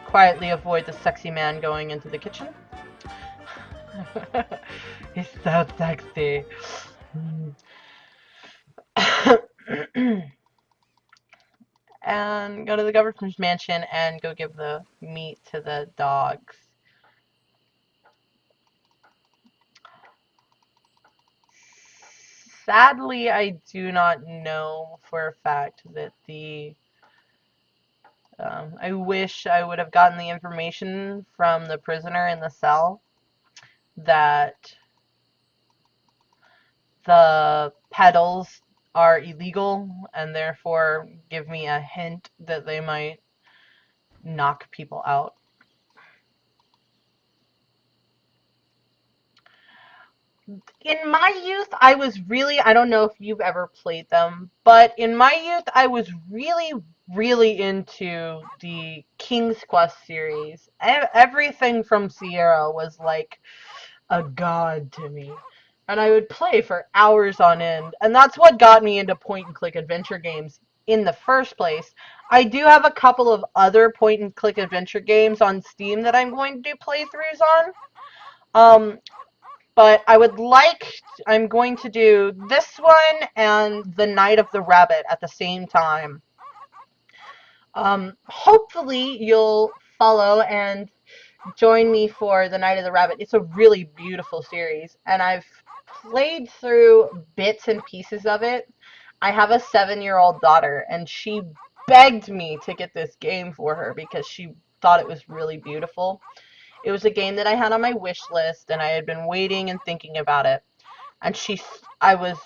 quietly avoid the sexy man going into the kitchen. He's so sexy. And go to the governor's mansion and go give the meat to the dogs. Sadly, I do not know for a fact that the... I wish I would have gotten the information from the prisoner in the cell that the pedals are illegal and therefore give me a hint that they might knock people out. In my youth, I don't know if you've ever played them, but in my youth, I was really, really into the King's Quest series. Everything from Sierra was like a god to me. And I would play for hours on end. And that's what got me into point and click adventure games in the first place. I do have a couple of other point and click adventure games on Steam that I'm going to do playthroughs on. Um, but I'm going to do this one and The Night of the Rabbit at the same time. Hopefully you'll follow and join me for The Night of the Rabbit. It's a really beautiful series, and I've played through bits and pieces of it. I have a 7-year-old daughter, and she begged me to get this game for her because she thought it was really beautiful. It was a game that I had on my wish list, and I had been waiting and thinking about it. And I was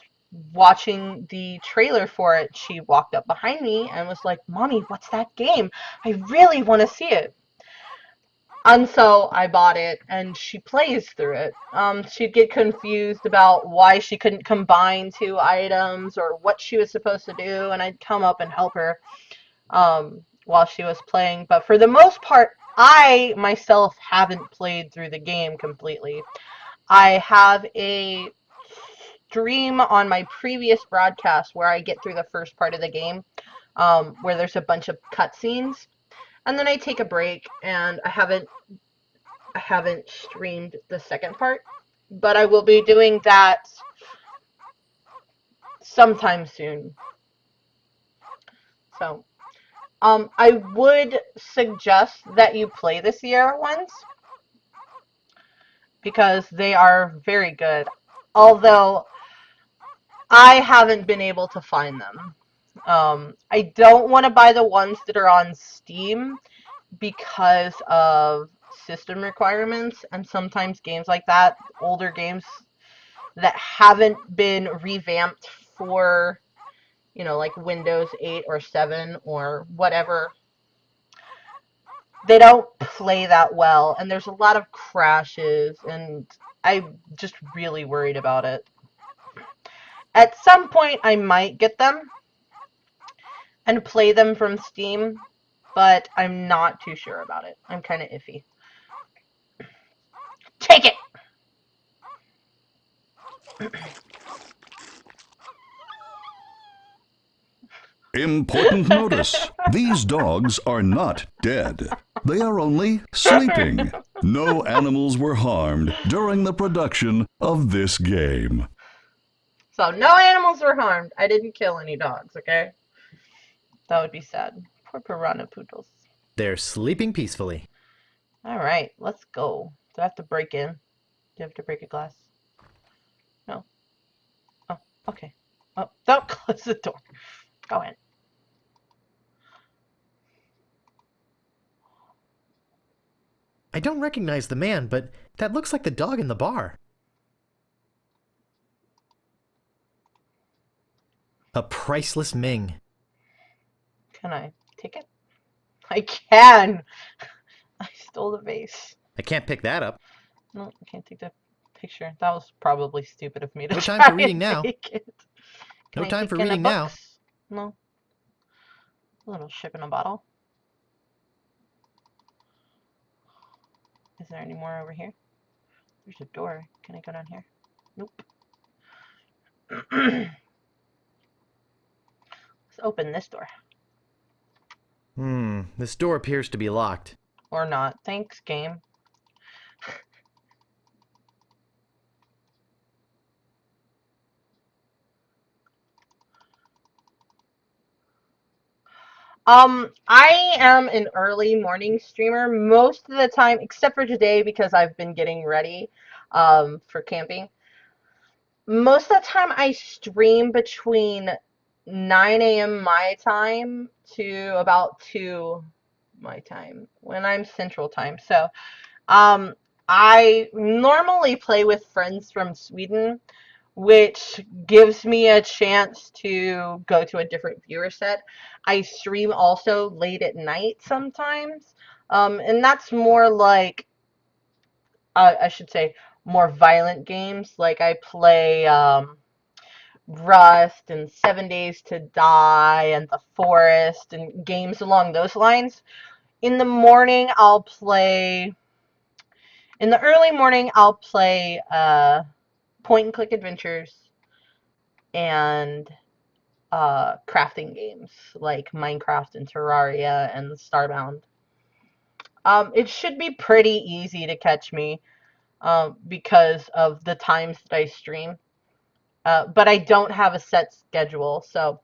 watching the trailer for it. She walked up behind me and was like, "Mommy, what's that game? I really want to see it." And so I bought it, and she plays through it. She'd get confused about why she couldn't combine two items or what she was supposed to do, and I'd come up and help her while she was playing. But for the most part, I myself haven't played through the game completely. I have a stream on my previous broadcast where I get through the first part of the game, where there's a bunch of cutscenes, and then I take a break, and I haven't streamed the second part, but I will be doing that sometime soon. So, I would suggest that you play the Sierra ones because they are very good. Although I haven't been able to find them. I don't want to buy the ones that are on Steam because of system requirements, and sometimes games like that, older games that haven't been revamped for, like Windows 8 or 7 or whatever, they don't play that well, and there's a lot of crashes, and I'm just really worried about it. At some point, I might get them and play them from Steam, but I'm not too sure about it. I'm kind of iffy. Take it! Important notice. These dogs are not dead. They are only sleeping. No animals were harmed during the production of this game. So, no animals were harmed. I didn't kill any dogs, okay? That would be sad. Poor piranha poodles. They're sleeping peacefully. Alright, let's go. Do I have to break in? Do you have to break a glass? No. Oh, okay. Oh, don't close the door. Go in. I don't recognize the man, but that looks like the dog in the bar. A priceless Ming. Can I take it? I can! I stole the vase. I can't pick that up. No, I can't take the picture. That was probably stupid of me to No time try for reading and now. take it. Can No I time take for in a reading now. box? No. A little ship in a bottle. Is there any more over here? There's a door. Can I go down here? Nope. Let's open this door. This door appears to be locked. Or not. Thanks, game. I am an early morning streamer most of the time, except for today because I've been getting ready, for camping. Most of the time I stream between 9 a.m. my time to about 2 my time when I'm Central Time. So, I normally play with friends from Sweden, which gives me a chance to go to a different viewer set. I stream also late at night sometimes, and that's more like, I should say, more violent games. Like I play Rust and 7 Days to Die and The Forest and games along those lines. In the morning, I'll play. In the early morning, I'll play point and click adventures and crafting games like Minecraft and Terraria and Starbound. It should be pretty easy to catch me because of the times that I stream. But I don't have a set schedule. So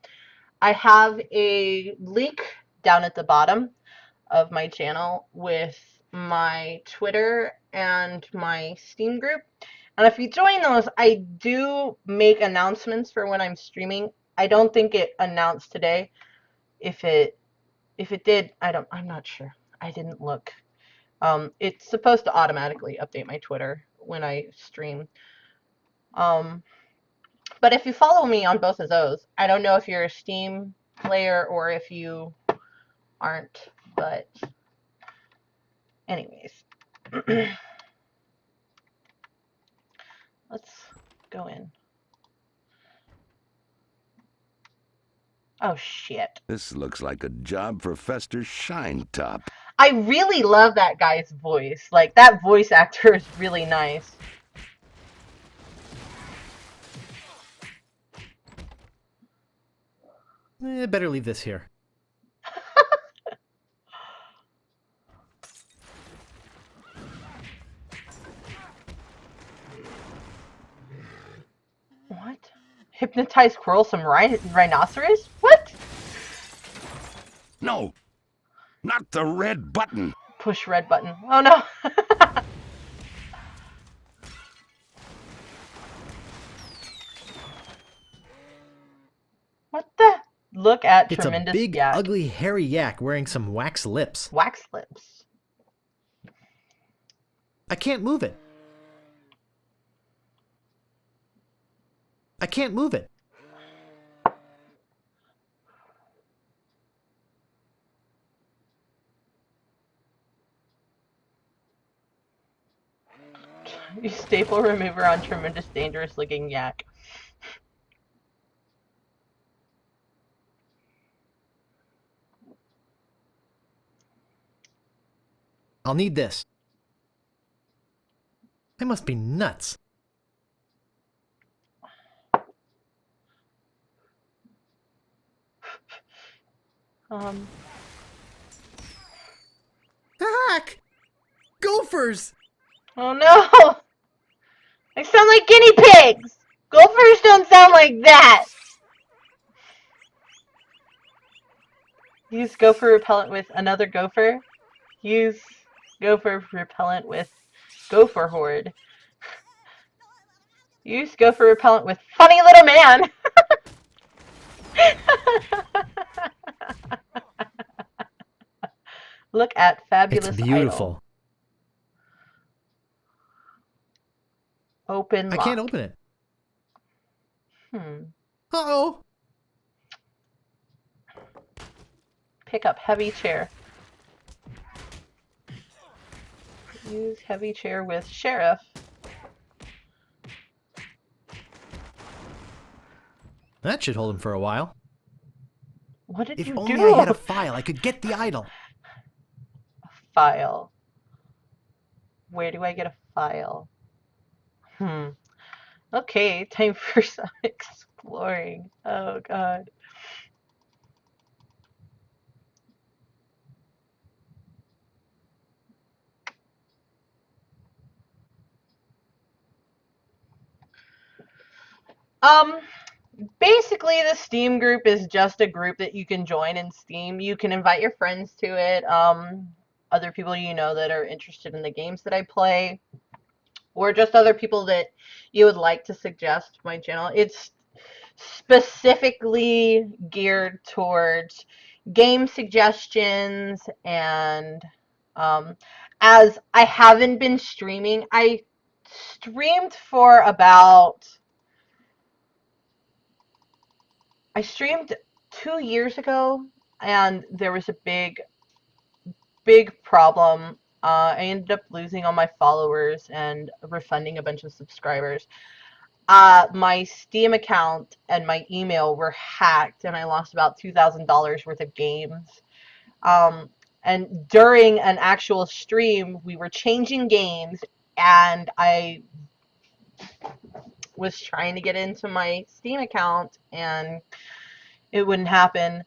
I have a link down at the bottom of my channel with my Twitter and my Steam group. And if you join those, I do make announcements for when I'm streaming. I don't think it announced today. If it did, I'm not sure. I didn't look. It's supposed to automatically update my Twitter when I stream. But if you follow me on both of those, I don't know if you're a Steam player or if you aren't, but anyways. Let's go in. Oh, shit. This looks like a job for Fester Shinetop. I really love that guy's voice. Like, that voice actor is really nice. Better leave this here. What? Hypnotized quarrelsome rhinoceros? What? No, not the red button. Push red button. Oh no. What the? Look at It's tremendous a big, yak. ugly, hairy yak wearing some wax lips. Wax lips. I can't move it. I can't move it. You staple remover on tremendous, dangerous looking yak. I'll need this. I must be nuts. Heck! Gophers! Oh no! They sound like guinea pigs! Gophers don't sound like that! Use gopher repellent with another gopher. Use gopher repellent with gopher horde. Use gopher repellent with funny little man! Look at fabulous It's beautiful. idol. Open lock. I can't open it. Uh-oh. Pick up heavy chair. Use heavy chair with sheriff. That should hold him for a while. What did If you only do? I had a file, I could get the idol. A file. Where do I get a file? Okay, time for some exploring. Oh god. Basically the Steam group is just a group that you can join in Steam. You can invite your friends to it, other people you know that are interested in the games that I play, or just other people that you would like to suggest to my channel. It's specifically geared towards game suggestions, and as I haven't been streaming, I streamed for about... I streamed 2 years ago, and there was a big problem I ended up losing all my followers and refunding a bunch of subscribers. My Steam account and my email were hacked, and I lost about $2,000 worth of games. Um, and during an actual stream, we were changing games, and I was trying to get into my Steam account, and it wouldn't happen.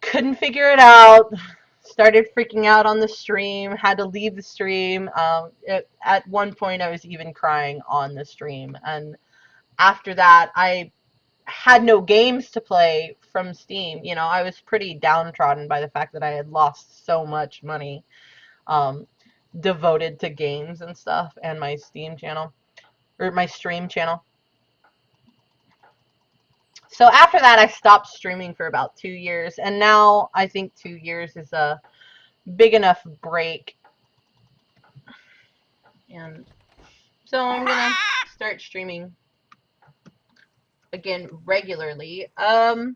Couldn't figure it out. Started freaking out on the stream. Had to leave the stream. At one point, I was even crying on the stream. And after that, I had no games to play from Steam. You know, I was pretty downtrodden by the fact that I had lost so much money um, devoted to games and stuff, and my Steam channel, or my stream channel. So after that, I stopped streaming for about 2 years, and now I think 2 years is a big enough break. And so I'm gonna start streaming again regularly. Although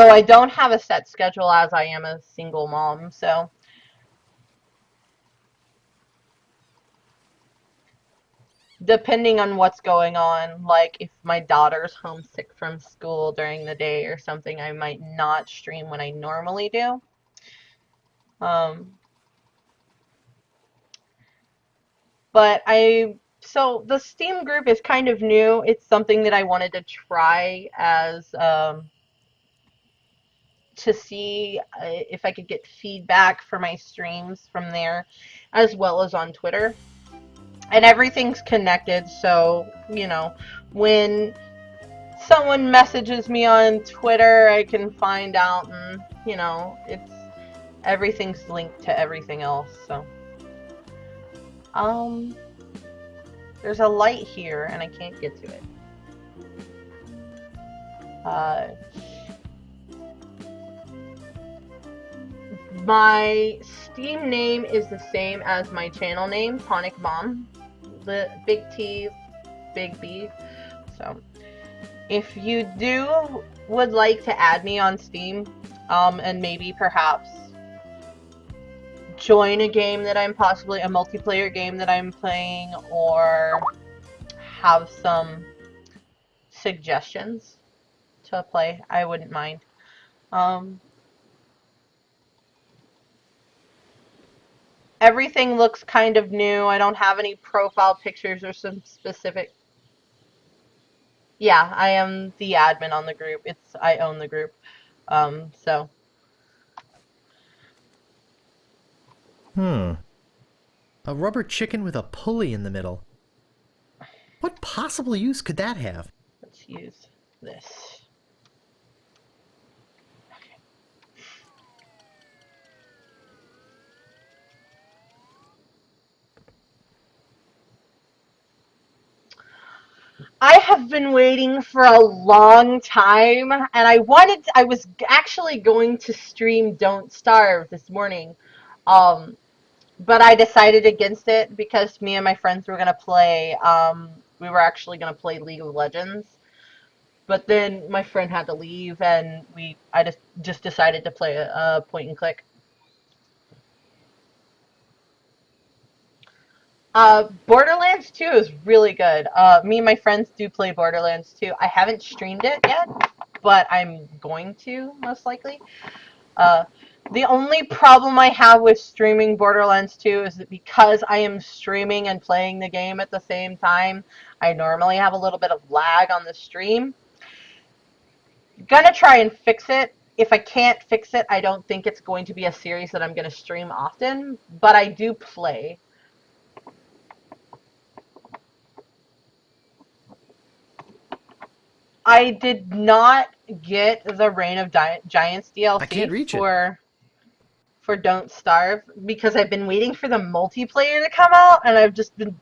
I don't have a set schedule as I am a single mom, so depending on what's going on, like if my daughter's homesick from school during the day or something, I might not stream when I normally do. But so the Steam group is kind of new. It's something that I wanted to try as to see if I could get feedback for my streams from there, as well as on Twitter. And everything's connected, so, you know, when someone messages me on Twitter, I can find out, and, you know, everything's linked to everything else, so. There's a light here, and I can't get to it. My Steam name is the same as my channel name, Tonic Mom. The big T, big B. So, if you would like to add me on Steam, and maybe perhaps join a game that I'm possibly, a multiplayer game that I'm playing, or have some suggestions to play, I wouldn't mind. Everything looks kind of new. I don't have any profile pictures or some specific. Yeah, I am the admin on the group. I own the group. So. A rubber chicken with a pulley in the middle. What possible use could that have? Let's use this. I have been waiting for a long time, and I was actually going to stream Don't Starve this morning, but I decided against it because me and my friends were going to play, we were actually going to play League of Legends, but then my friend had to leave, and I just decided to play a point and click. Borderlands 2 is really good. Me and my friends do play Borderlands 2. I haven't streamed it yet, but I'm going to, most likely. The only problem I have with streaming Borderlands 2 is that because I am streaming and playing the game at the same time, I normally have a little bit of lag on the stream. Gonna try and fix it. If I can't fix it, I don't think it's going to be a series that I'm going to stream often, but I do play. I did not get the Reign of Giants I can't DLC reach it. for Don't Starve because I've been waiting for the multiplayer to come out, and I've just been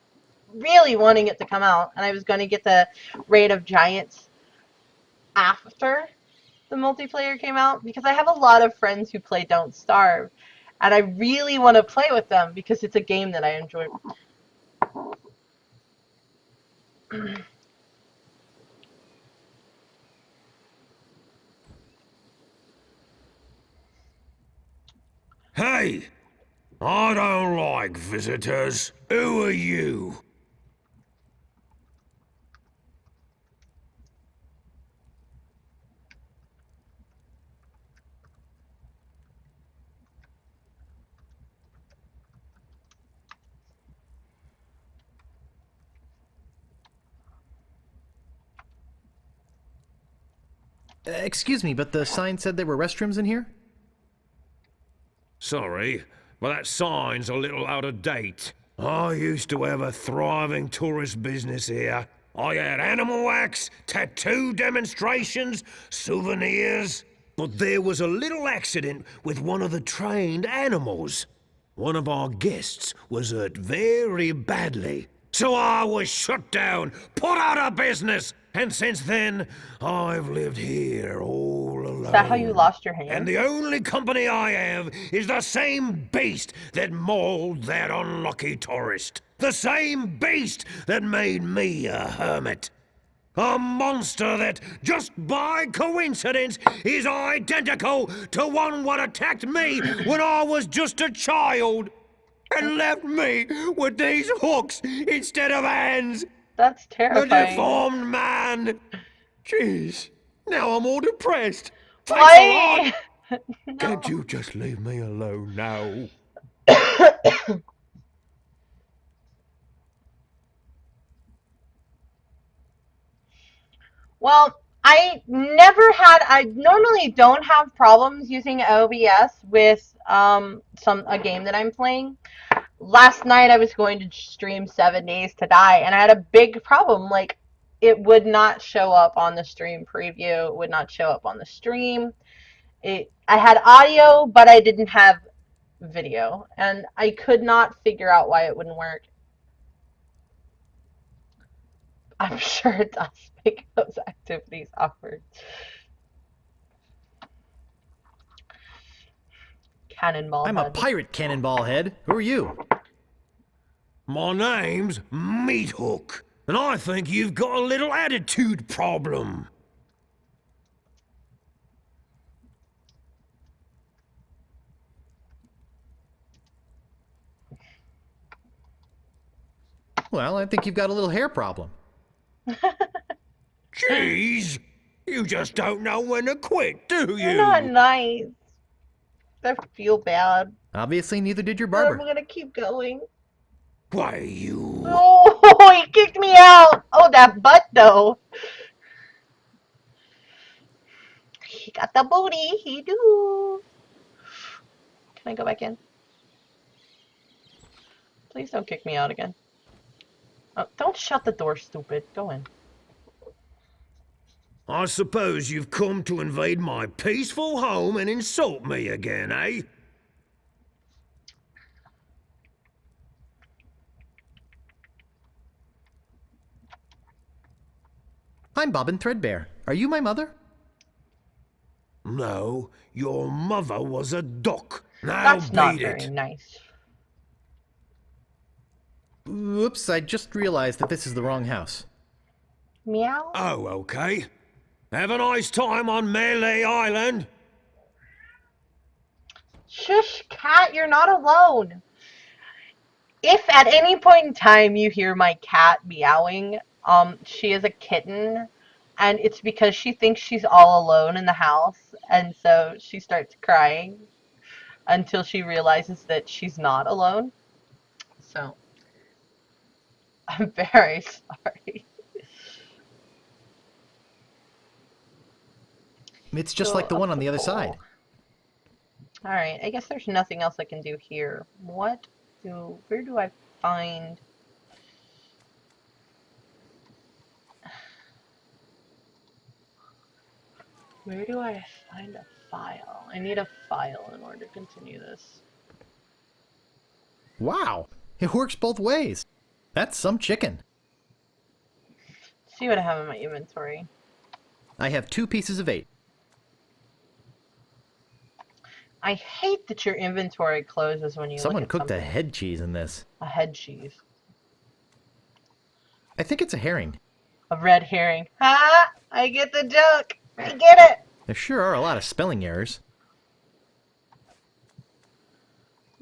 really wanting it to come out, and I was going to get the Reign of Giants after the multiplayer came out because I have a lot of friends who play Don't Starve, and I really want to play with them because it's a game that I enjoy. Hey! I don't like visitors. Who are you? Excuse me, but the sign said there were restrooms in here? Sorry, but that sign's a little out of date. I used to have a thriving tourist business here. I had animal wax, tattoo demonstrations, souvenirs. But there was a little accident with one of the trained animals. One of our guests was hurt very badly. So I was shut down, put out of business, and since then, I've lived here all alone. Is that how you lost your hand? And the only company I have is the same beast that mauled that unlucky tourist. The same beast that made me a hermit. A monster that, just by coincidence, is identical to one what attacked me when I was just a child and left me with these hooks instead of hands. That's The terrifying. deformed man. Jeez, now I'm all depressed. Thanks a lot. No. Can't you just leave me alone now? Well, I normally don't have problems using OBS with a game that I'm playing. Last night I was going to stream 7 Days to Die, and I had a big problem. Like, it would not show up on the stream preview. It would not show up on the stream. I had audio, but I didn't have video, and I could not figure out why it wouldn't work. I'm sure it does make those activities awkward. Cannonball I'm a head. pirate, Cannonball Head. Who are you? My name's Meat Hook, and I think you've got a little attitude problem. Well, I think you've got a little hair problem. Jeez, you just don't know when to quit, do You're you? not nice. I feel bad. Obviously, neither did your But I'm barber. gonna keep going. Why, you... Oh, he kicked me out. Oh, that butt though. He got the booty. He do. Can I go back in? Please don't kick me out again. Oh, don't shut the door, stupid. Go in. I suppose you've come to invade my peaceful home and insult me again, eh? I'm Bobbin Threadbare. Are you my mother? No, your mother was a duck. Now That's not beat very it. nice. Oops, I just realized that this is the wrong house. Meow. Oh, okay. Have a nice time on Melee Island. Shush, cat, you're not alone. If at any point in time you hear my cat meowing, she is a kitten, and it's because she thinks she's all alone in the house, and so she starts crying until she realizes that she's not alone. So, I'm very sorry. It's just like the one on the other side. Alright, I guess there's nothing else I can do here. Where do I find... Where do I find a file? I need a file in order to continue this. Wow, it works both ways. That's some chicken. Let's see what I have in my inventory. I have 2 pieces of 8. I hate that your inventory closes when you Someone look at cooked a something. head cheese in this. A head cheese. I think it's a herring. A red herring. Ha! I get the joke! I get it! There sure are a lot of spelling errors.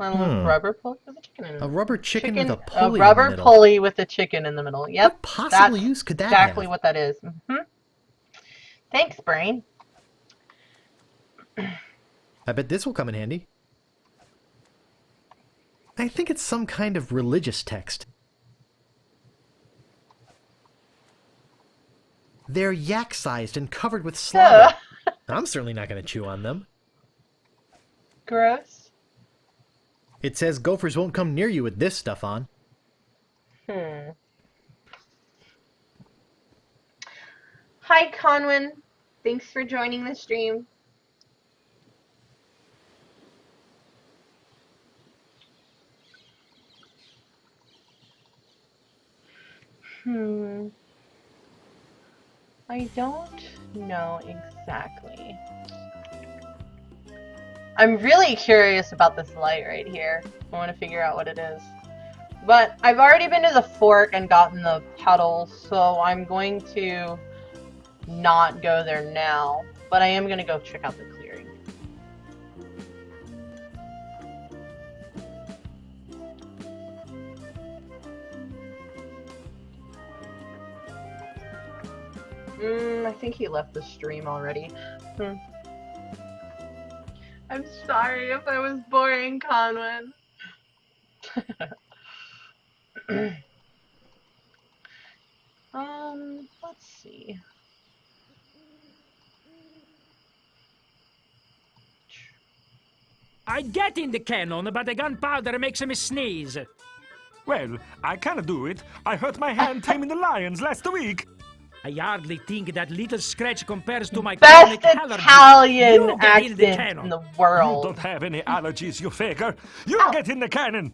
My little rubber pulley with a chicken in it. A rubber chicken with a pulley in the rubber middle. pulley with a chicken in the middle. Yep. What possible use could that exactly have? what that is. Thanks, brain. I bet this will come in handy. I think it's some kind of religious text. They're yak-sized and covered with slobber. I'm certainly not going to chew on them. Gross. It says gophers won't come near you with this stuff on. Hi, Conwin. Thanks for joining the stream. I don't know exactly. I'm really curious about this light right here. I want to figure out what it is. But I've already been to the fork and gotten the petals, so I'm going to not go there now. But I am going to go check out the clearing. I think he left the stream already. I'm sorry if I was boring, Conwin. Let's see. I'd get in the cannon, but the gunpowder makes me sneeze. Well, I can't do it. I hurt my hand taming the lions last week. I hardly think that little scratch compares to my Best chronic allergy. Italian You get in the accent cannon. in the world. You don't have any allergies, you faker. You get in the cannon.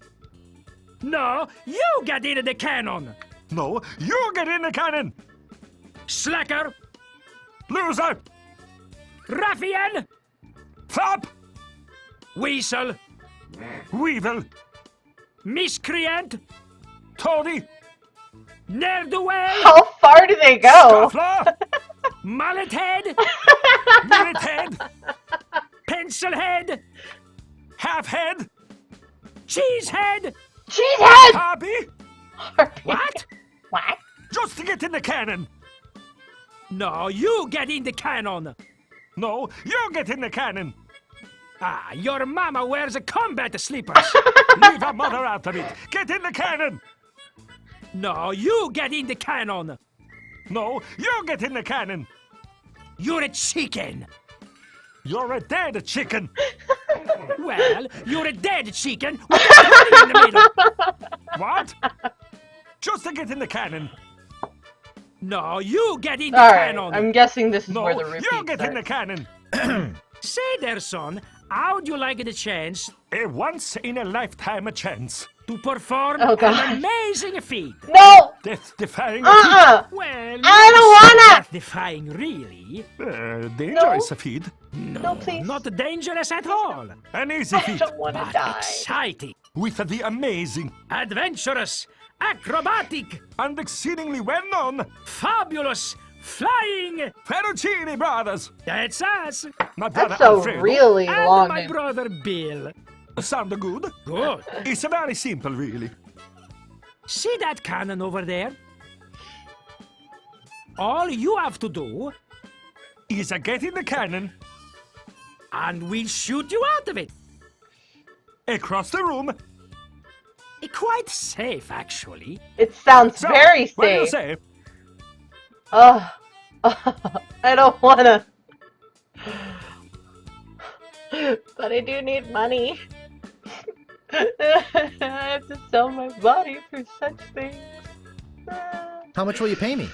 No, you get in the cannon. No, you get in the cannon. Slacker. Loser. Ruffian. Fop. Weasel. Weevil. Miscreant. Toady. Ne'er-do-well. How far do they go? Scuffler. Mullet head. Minute head. Pencil head. Half head. Cheese head. Cheesehead! Harpy. What? What? Just to get in the cannon. No, you get in the cannon. No, you get in the cannon. Ah, your mama wears a combat slippers. Leave her mother out of it. Get in the cannon. No, you get in the cannon. No, you get in the cannon. You're a chicken. You're a dead chicken. Well, you're a dead chicken with a body in the middle. What? Just to get in the cannon. No, you get in the Alright, cannon. I'm guessing this is No, where the repeat you get in the starts. cannon. Say there, son, how'd you like the chance A once-in-a-lifetime chance. to perform Oh, gosh. an amazing feat? No! Death-defying Uh-uh! Well, I don't wanna! death-defying, really? dangerous feat. No, please. Not dangerous at all. An easy I feat. don't want to But die. exciting, With the amazing adventurous, acrobatic, and exceedingly well-known fabulous, flying. Ferrucini brothers. That's us. Madonna That's a Alfredo. really And long my name. brother Bill. Sound good? Good. It's very simple, really. See that cannon over there? All you have to do, Is a get in the cannon, and we'll shoot you out of it. across the room. Quite safe, actually. It sounds So, very what do you safe. say? Oh, I don't wanna. But I do need money. I have to sell my body for such things. How much will you pay me?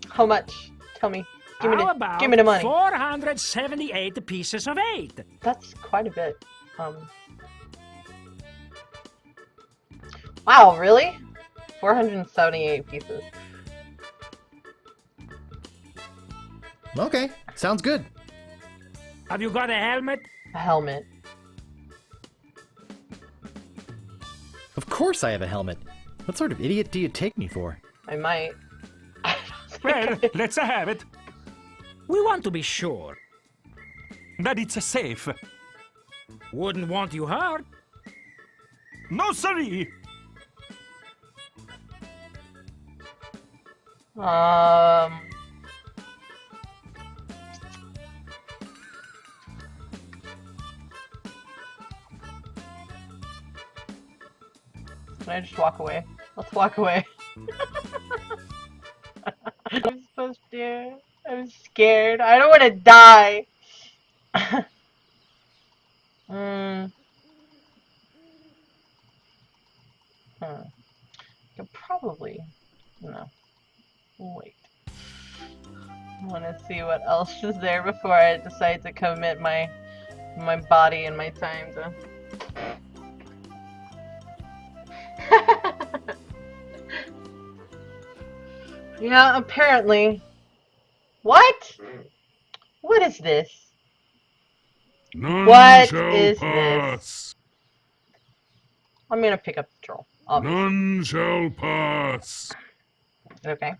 How much? Tell me. How about give me the money. 478 pieces of 8? That's quite a bit. Wow, really? 478 pieces. Okay, sounds good. Have you got a helmet? A helmet. Of course I have a helmet. What sort of idiot do you take me for? I might. Well, let's have it. We want to be sure. That it's safe. Wouldn't want you hurt. No, sorry. Can I just walk away? Let's walk away. I'm supposed to. I'm scared. I don't want to die. Could probably. No. Wait. I want to see what else is there before I decide to commit my body and my time to. Yeah, apparently. What? What is this? None What shall is pass. this? I'm gonna pick up the troll, obviously. None shall pass. Okay.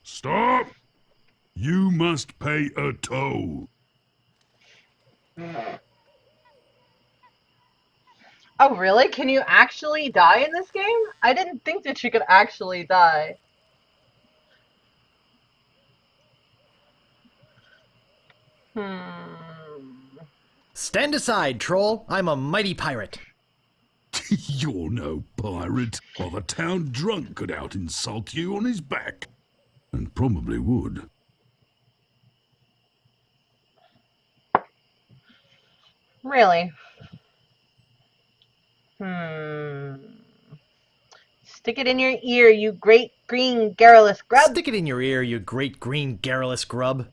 Stop! You must pay a toll. Oh, really? Can you actually die in this game? I didn't think that you could actually die. Stand aside, troll. I'm a mighty pirate. You're no pirate. While the town drunk could out insult you on his back. And probably would. Really? Stick it in your ear, you great green garrulous grub. Stick it in your ear, you great green garrulous grub.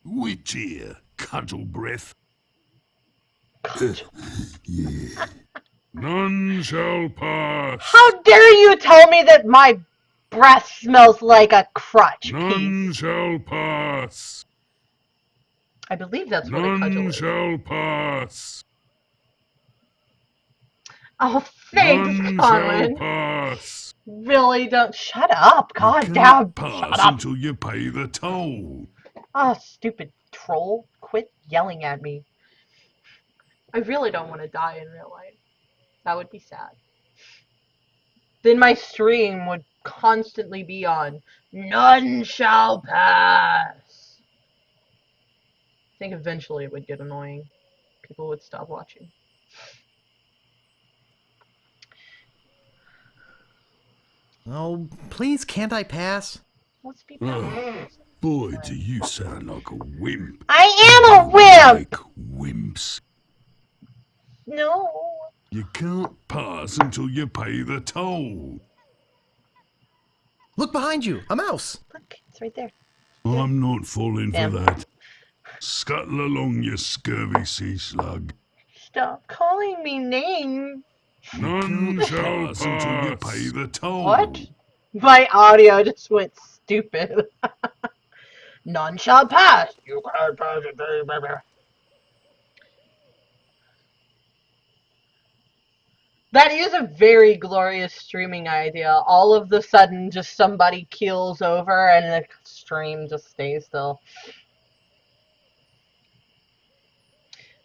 Which ear? Cudgel breath? Yeah. None shall pass. How dare you tell me that my breath smells like a crutch None piece? shall pass. I believe that's what a cudgel None is. shall pass. Oh, thanks, None Conwyn. shall pass. Really don't. Shut up, You god can't damn. pass Shut up. until you pay the toll. Ah, stupid troll. Quit yelling at me. I really don't want to die in real life. That would be sad. Then my stream would constantly be on none shall pass. I think eventually it would get annoying. People would stop watching. Oh, please, can't I pass? Let's be Oh, boy, do you sound like a wimp. I am a wimp! Like wimps. No. You can't pass until you pay the toll. Look behind you, a mouse. Look, it's right there. I'm not falling Damn. for that. Scuttle along, you scurvy sea slug. Stop calling me names. None shall pass until you pay the toll. What? My audio just went stupid. None shall pass. You can't pass it. That is a very glorious streaming idea. All of the sudden, just somebody keels over and the stream just stays still.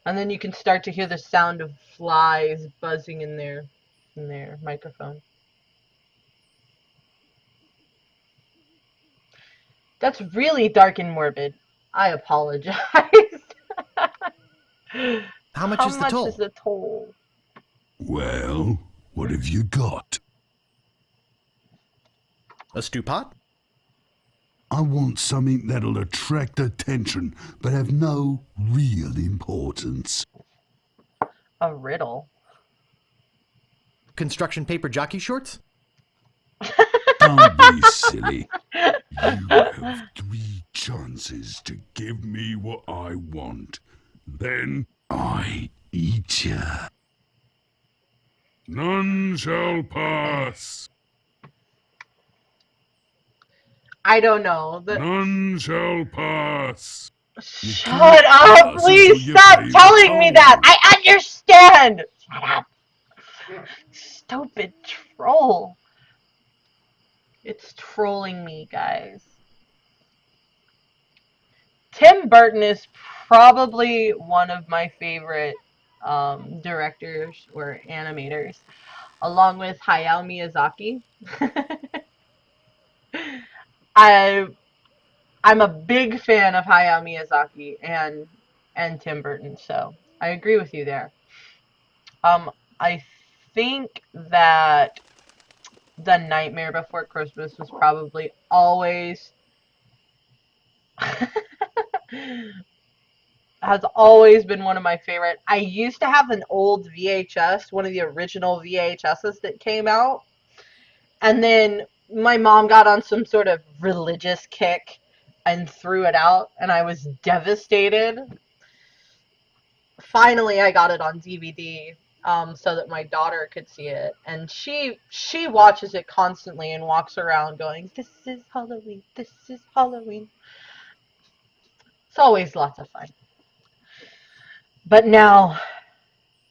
And then you can start to hear the sound of flies buzzing in their microphone. That's really dark and morbid. I apologize. How much is the toll? Is the toll? Well, what have you got? A stew pot? I want something that'll attract attention, but have no real importance. A riddle. Construction paper jockey shorts? Don't be silly. You have 3 chances to give me what I want. Then I eat ya. None shall pass. I don't know. None shall pass. Shut up! Please stop telling me that! I understand! Shut up! Stupid troll. It's trolling me, guys. Tim Burton is probably one of my favorite directors or animators, along with Hayao Miyazaki. I I'm a big fan of Hayao Miyazaki and Tim Burton, so I agree with you there. I think that The Nightmare Before Christmas was probably always has always been one of my favorite. I used to have an old VHS, one of the original VHSs that came out, and then my mom got on some sort of religious kick and threw it out, and I was devastated. Finally, I got it on DVD, so that my daughter could see it, and she watches it constantly and walks around going, "This is Halloween. This is Halloween." It's always lots of fun. But now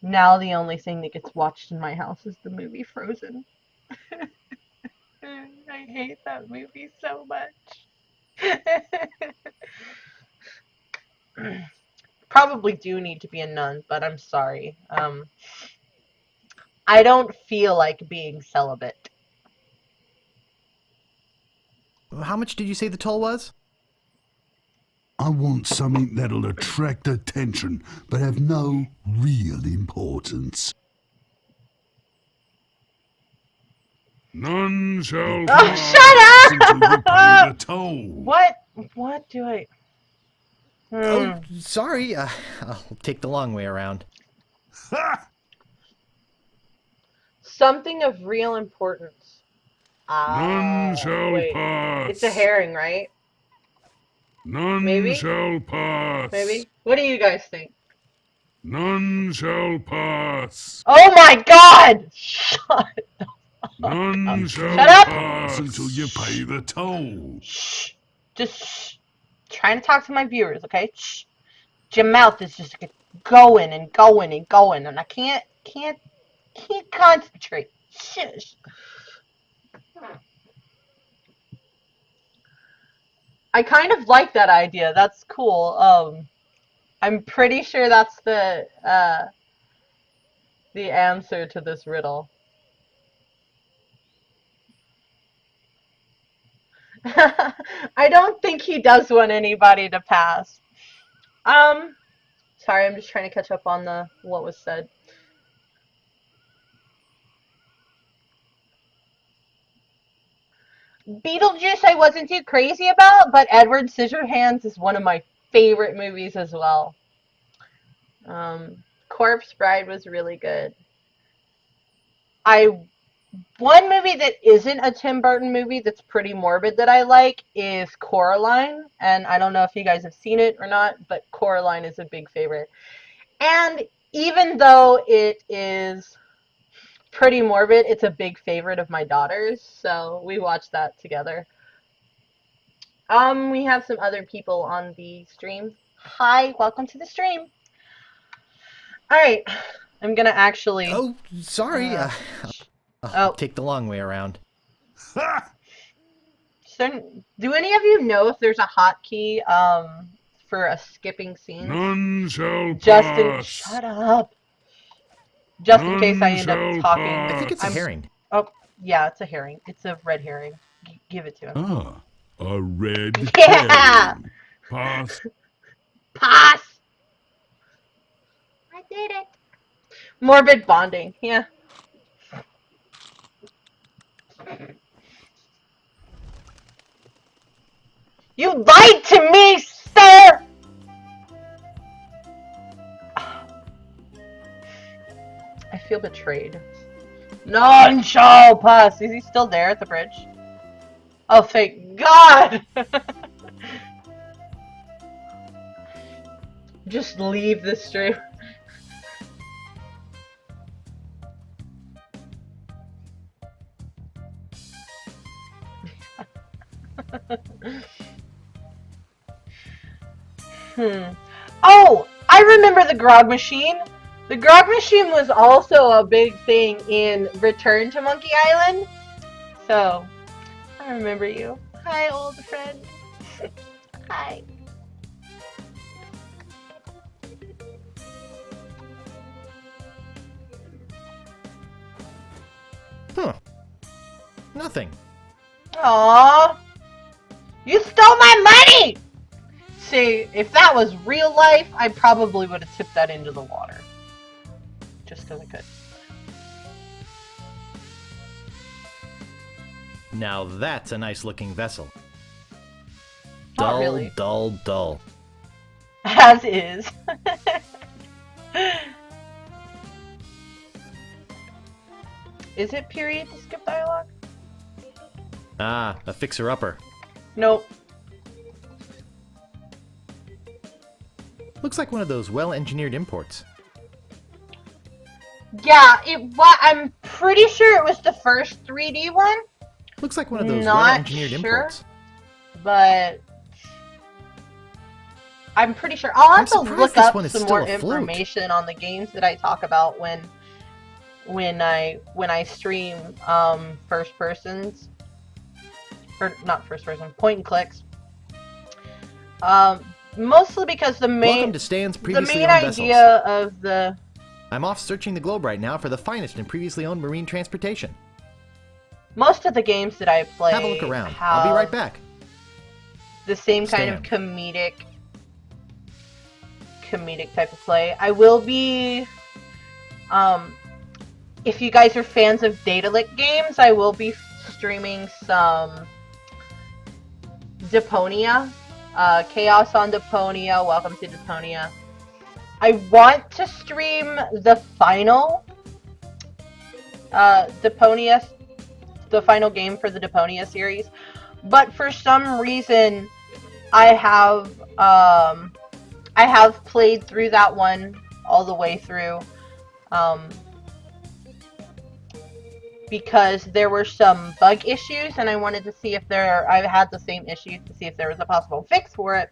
the only thing that gets watched in my house is the movie Frozen. I hate that movie so much. Probably do need to be a nun, but I'm sorry. I don't feel like being celibate. How much did you say the toll was? I want something that'll attract attention, but have no real importance. None shall pass until you pay the toll. What do I... Oh, sorry. I'll take the long way around. Something of real importance. None shall wait. pass. It's a herring, right? None Maybe? shall pass. Maybe? What do you guys think? None shall pass. Oh my god! Shut None shall up! pass until you pay the toll. Shh. Just shh. Trying to talk to my viewers, okay? Shh. Your mouth is just going and going and going, and I can't concentrate. Shush. I kind of like that idea. That's cool. I'm pretty sure that's the answer to this riddle. I don't think he does want anybody to pass. Sorry, I'm just trying to catch up on what was said. Beetlejuice I wasn't too crazy about, but Edward Scissorhands is one of my favorite movies as well. Corpse Bride was really good. One movie that isn't a Tim Burton movie that's pretty morbid that I like is Coraline, and I don't know if you guys have seen it or not, but Coraline is a big favorite. And even though it is pretty morbid, it's a big favorite of my daughter's, so we watch that together. We have some other people on the stream. Hi, welcome to the stream. Alright, I'm gonna actually... Oh, sorry. I'll take the long way around. So, do any of you know if there's a hotkey for a skipping scene? None shall pass. Shut up. Just in case I end up talking. I think it's a herring. Oh, yeah, it's a herring. It's a red herring. Give it to him. Ah, a red Yeah! herring. Pass. Pass! I did it. Morbid bonding, yeah. You lied to me, sir! I feel betrayed. None shall pass. Is he still there at the bridge? Oh, thank God! Just leave the stream. Oh, I remember the Grog Machine. The Grog Machine was also a big thing in Return to Monkey Island. So, I remember you. Hi, old friend. Hi. Nothing. Aww. You stole my money! See, if that was real life, I probably would have tipped that into the water. Just because I could. Now that's a nice looking vessel. Not Dull, really. dull, dull. As is. Is it period to skip dialogue? Ah, a fixer-upper. Nope. Looks like one of those well-engineered imports. Yeah, I'm pretty sure it was the first 3D one. Looks like one of those Not well-engineered sure, imports. but I'm pretty sure. I'll have to surprised look this up one is some still more afloat. information on the games that I talk about when I stream first persons, or not first person, point and clicks. Mostly because the Welcome to Stan's previously main owned idea vessels. of the I'm off searching the globe right now for the finest in previously owned marine transportation. most of the games that I play Have a look around. I'll be right back. the same kind of Stan. comedic type of play. I will be, if you guys are fans of Datalic games, I will be streaming some Deponia, Chaos on Deponia, Welcome to Deponia. I want to stream the final Deponia, the final game for the Deponia series, but for some reason I have played through that one all the way through, because there were some bug issues and I wanted to see if I had the same issues to see if there was a possible fix for it.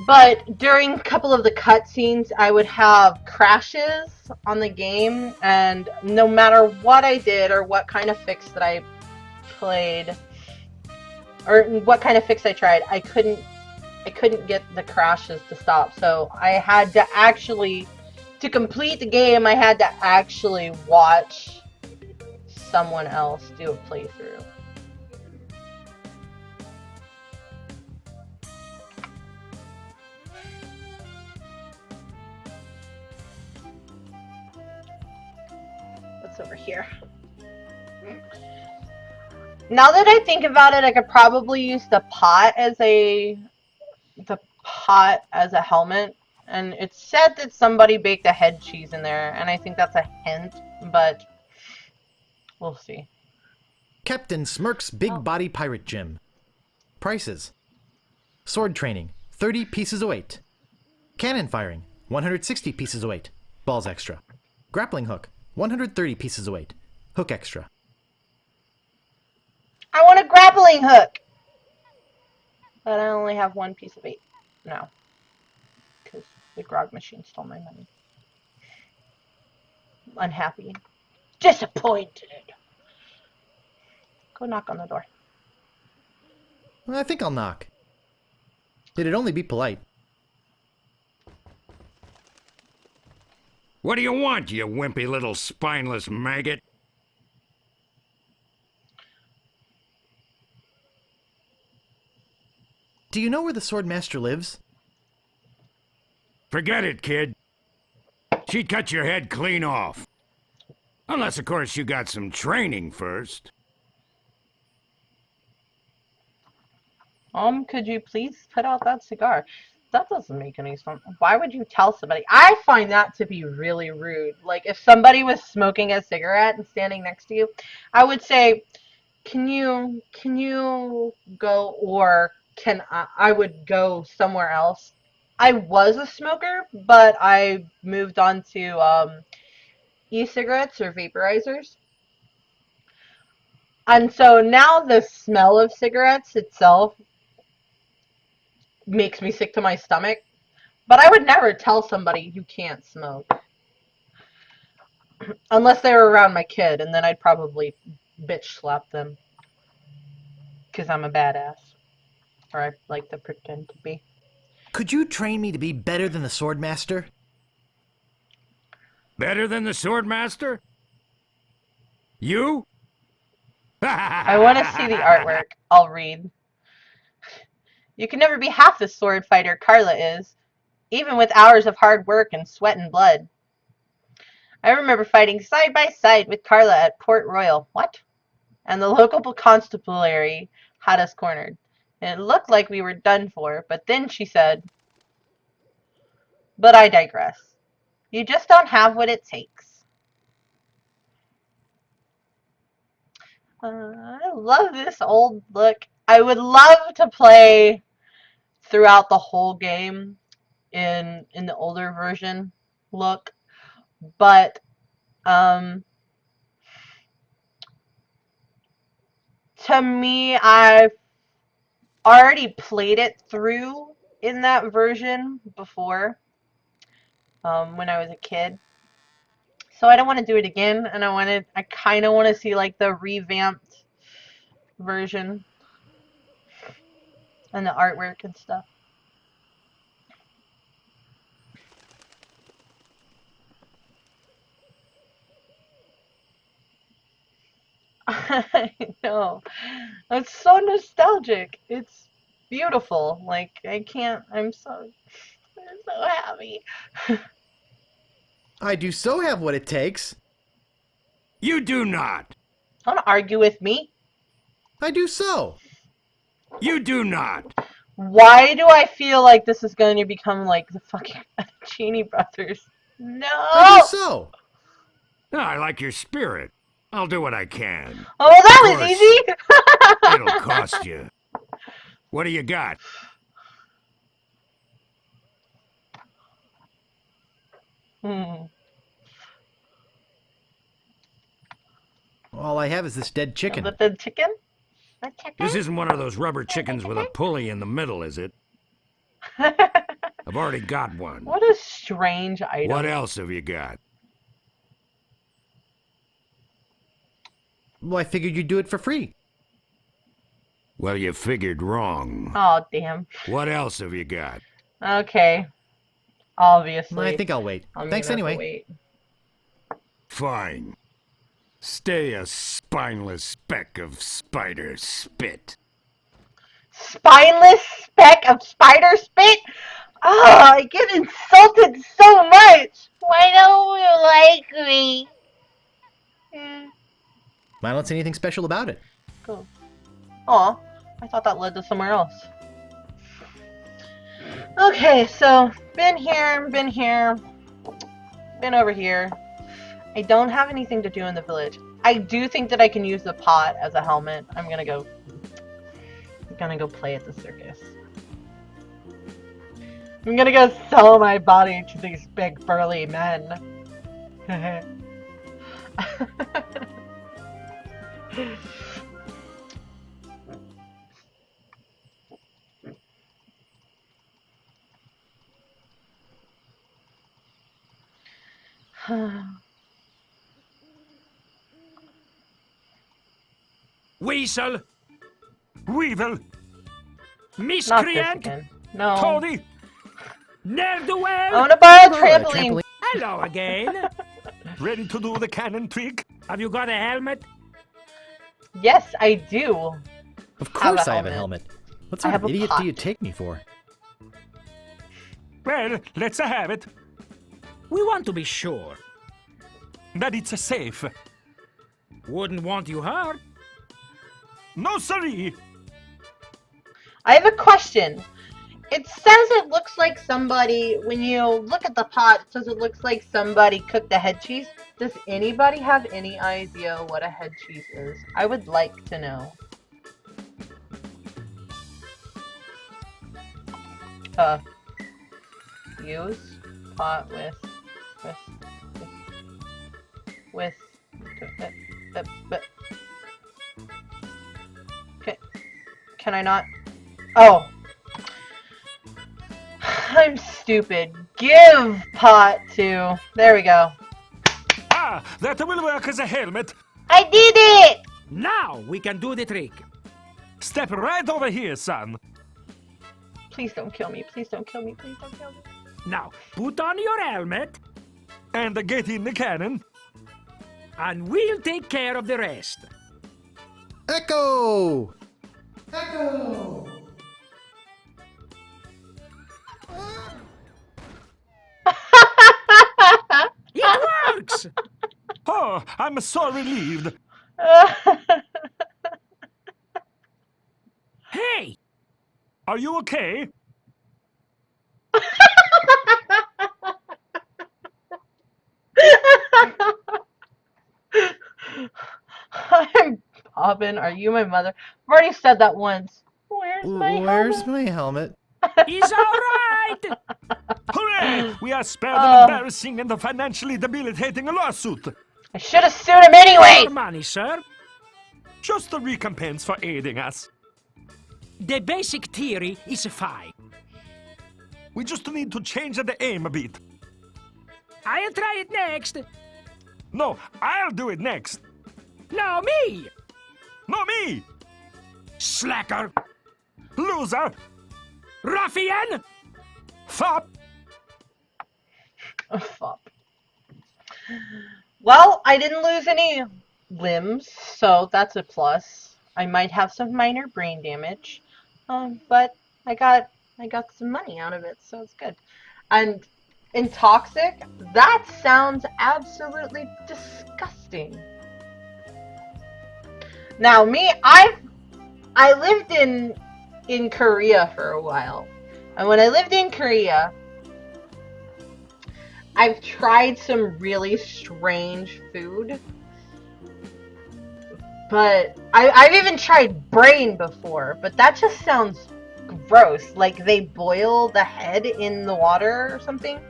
But during a couple of the cutscenes, I would have crashes on the game, and no matter what I did or what kind of fix that I played, or what kind of fix I tried, I couldn't get the crashes to stop. So I had to actually, to complete the game, I had to actually watch someone else do a playthrough. What's over here? Now that I think about it, I could probably use the pot as a helmet. And it said that somebody baked a head cheese in there, and I think that's a hint, but we'll see. Captain Smirk's Big Body Pirate Gym. Prices. Sword training, 30 pieces of weight. Cannon firing, 160 pieces of weight. Balls extra. Grappling hook, 130 pieces of weight. Hook extra. I want a grappling hook! But I only have one piece of bait. No. Because the grog machine stole my money. Unhappy. Disappointed. Go knock on the door. I think I'll knock. It'd only be polite. What do you want, you wimpy little spineless maggot? Do you know where the Swordmaster lives? Forget it, kid. She'd cut your head clean off. Unless, of course, you got some training first. Could you please put out that cigar? That doesn't make any sense. Why would you tell somebody? I find that to be really rude. Like, if somebody was smoking a cigarette and standing next to you, I would say, can you go, or can I would go somewhere else. I was a smoker, but I moved on to e-cigarettes or vaporizers. And so now the smell of cigarettes itself makes me sick to my stomach. But I would never tell somebody you can't smoke. Unless they were around my kid, and then I'd probably bitch slap them. Because I'm a badass. Or I like to pretend to be. Could you train me to be better than the Swordmaster? Better than the Swordmaster? You? I want to see the artwork. I'll read. You can never be half the sword fighter Carla is, even with hours of hard work and sweat and blood. I remember fighting side by side with Carla at Port Royal. What? And the local constabulary had us cornered. And it looked like we were done for, but then she said, but I digress. You just don't have what it takes. I love this old look. I would love to play throughout the whole game in the older version look, but to me, I've already played it through in that version before, when I was a kid. So I don't want to do it again, and I kind of want to see like the revamped version and the artwork and stuff. I know. It's so nostalgic. It's beautiful. Like I'm so happy. I do so have what it takes. You do not. Don't argue with me. I do so. You do not. Why do I feel like this is going to become like the fucking Genie Brothers? No! I do so. No, I like your spirit. I'll do what I can. Oh, well, that was easy! It'll cost you. What do you got? All I have is this dead chicken. The dead chicken? The chicken? This isn't one of those rubber chickens with a pulley in the middle, is it? I've already got one. What a strange item. What else have you got? Well, I figured you'd do it for free. Well, you figured wrong. Oh, damn. What else have you got? Okay. Obviously. I think I'll wait. Thanks anyway. Wait. Fine. Stay a spineless speck of spider spit. Spineless speck of spider spit? Oh, I get insulted so much. Why don't you like me? I don't see anything special about it. Cool. Aw, I thought that led to somewhere else. Okay, so been here, been over here. I don't have anything to do in the village. I do think that I can use the pot as a helmet. I'm gonna go play at the circus. I'm gonna go sell my body to these big burly men. Weasel! Weevil! Not this Miscreant! again. No. Toady! Ne'er-do-well! I wanna buy a trampoline. Hello again! Ready to do the cannon trick? Have you got a helmet? Yes, I do. Of course I have a helmet. What sort have of a idiot pot. do you take me for? Well, let's have it. We want to be sure. That it's safe. Wouldn't want you hurt. No, sorry. I have a question. It says it looks like somebody, when you look at the pot, it says it looks like somebody cooked a head cheese. Does anybody have any idea what a head cheese is? I would like to know. Use pot with can I not? Oh. I'm stupid. Give pot to. There we go. Ah, that will work as a helmet. I did it! Now we can do the trick. Step right over here, son. Please don't kill me. Please don't kill me. Please don't kill me. Now, put on your helmet, And get in the cannon. and we'll take care of the rest. Echo! Echo! It works! Oh, I'm so relieved. Hey! Are you okay? I'm Bobbin. Are you my mother? I've already said that once. Where's my Where's helmet? my helmet? He's alright! Hooray! We are spared an Oh. embarrassing and financially debilitating lawsuit. I should have sued him anyway! More money, sir. Just the recompense for aiding us. The basic theory is fine. We just need to change the aim a bit. I'll try it next. No, I'll do it next. No, me! No, me! Slacker! Loser! Ruffian! Fop! Fop. Well, I didn't lose any limbs, so that's a plus. I might have some minor brain damage, but I got some money out of it, so it's good. And in toxic, that sounds absolutely disgusting. Now, me, I lived in Korea for a while, and when I lived in Korea, I've tried some really strange food, but I've even tried brain before, but that just sounds gross. Like they boil the head in the water or something.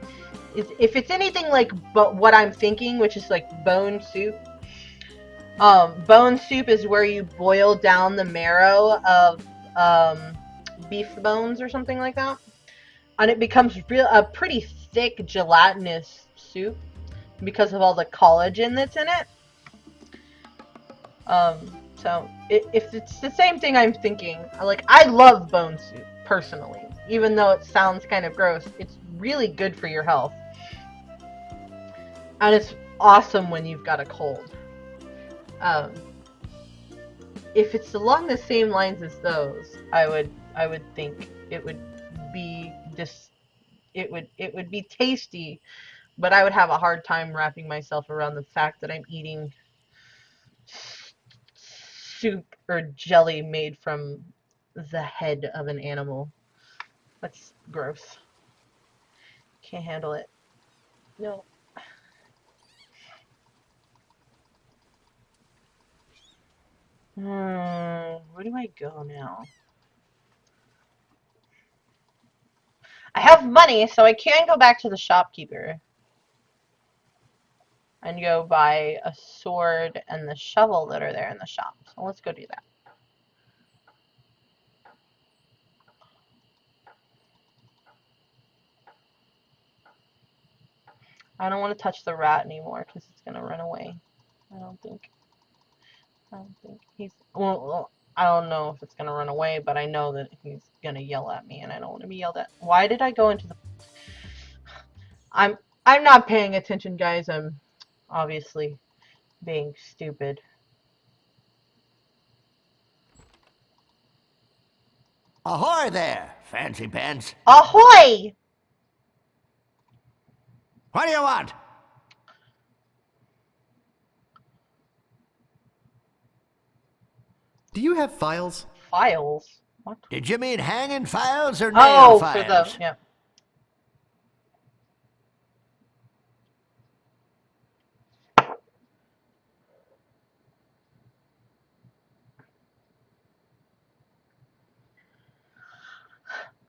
If it's anything like what I'm thinking, which is like bone soup. Bone soup is where you boil down the marrow of beef bones or something like that, and it becomes a pretty thick gelatinous soup because of all the collagen that's in it. So if it's the same thing I'm thinking, like I love bone soup personally, even though it sounds kind of gross. It's really good for your health, and it's awesome when you've got a cold. If it's along the same lines as those, I would think it would be it would be tasty, but I would have a hard time wrapping myself around the fact that I'm eating soup or jelly made from the head of an animal. That's gross. Can't handle it. No. Where do I go now? I have money, so I can go back to the shopkeeper and go buy a sword and the shovel that are there in the shop. So let's go do that. I don't want to touch the rat anymore because it's going to run away. I don't think he's... Well, I don't know if it's going to run away, but I know that he's going to yell at me, and I don't want to be yelled at. Why did I go into the... I'm not paying attention, guys. I'm obviously being stupid. Ahoy there, fancy pants. Ahoy! What do you want? Do you have files? Files? What? Did you mean hanging files or nail Oh, files? for the... Yeah.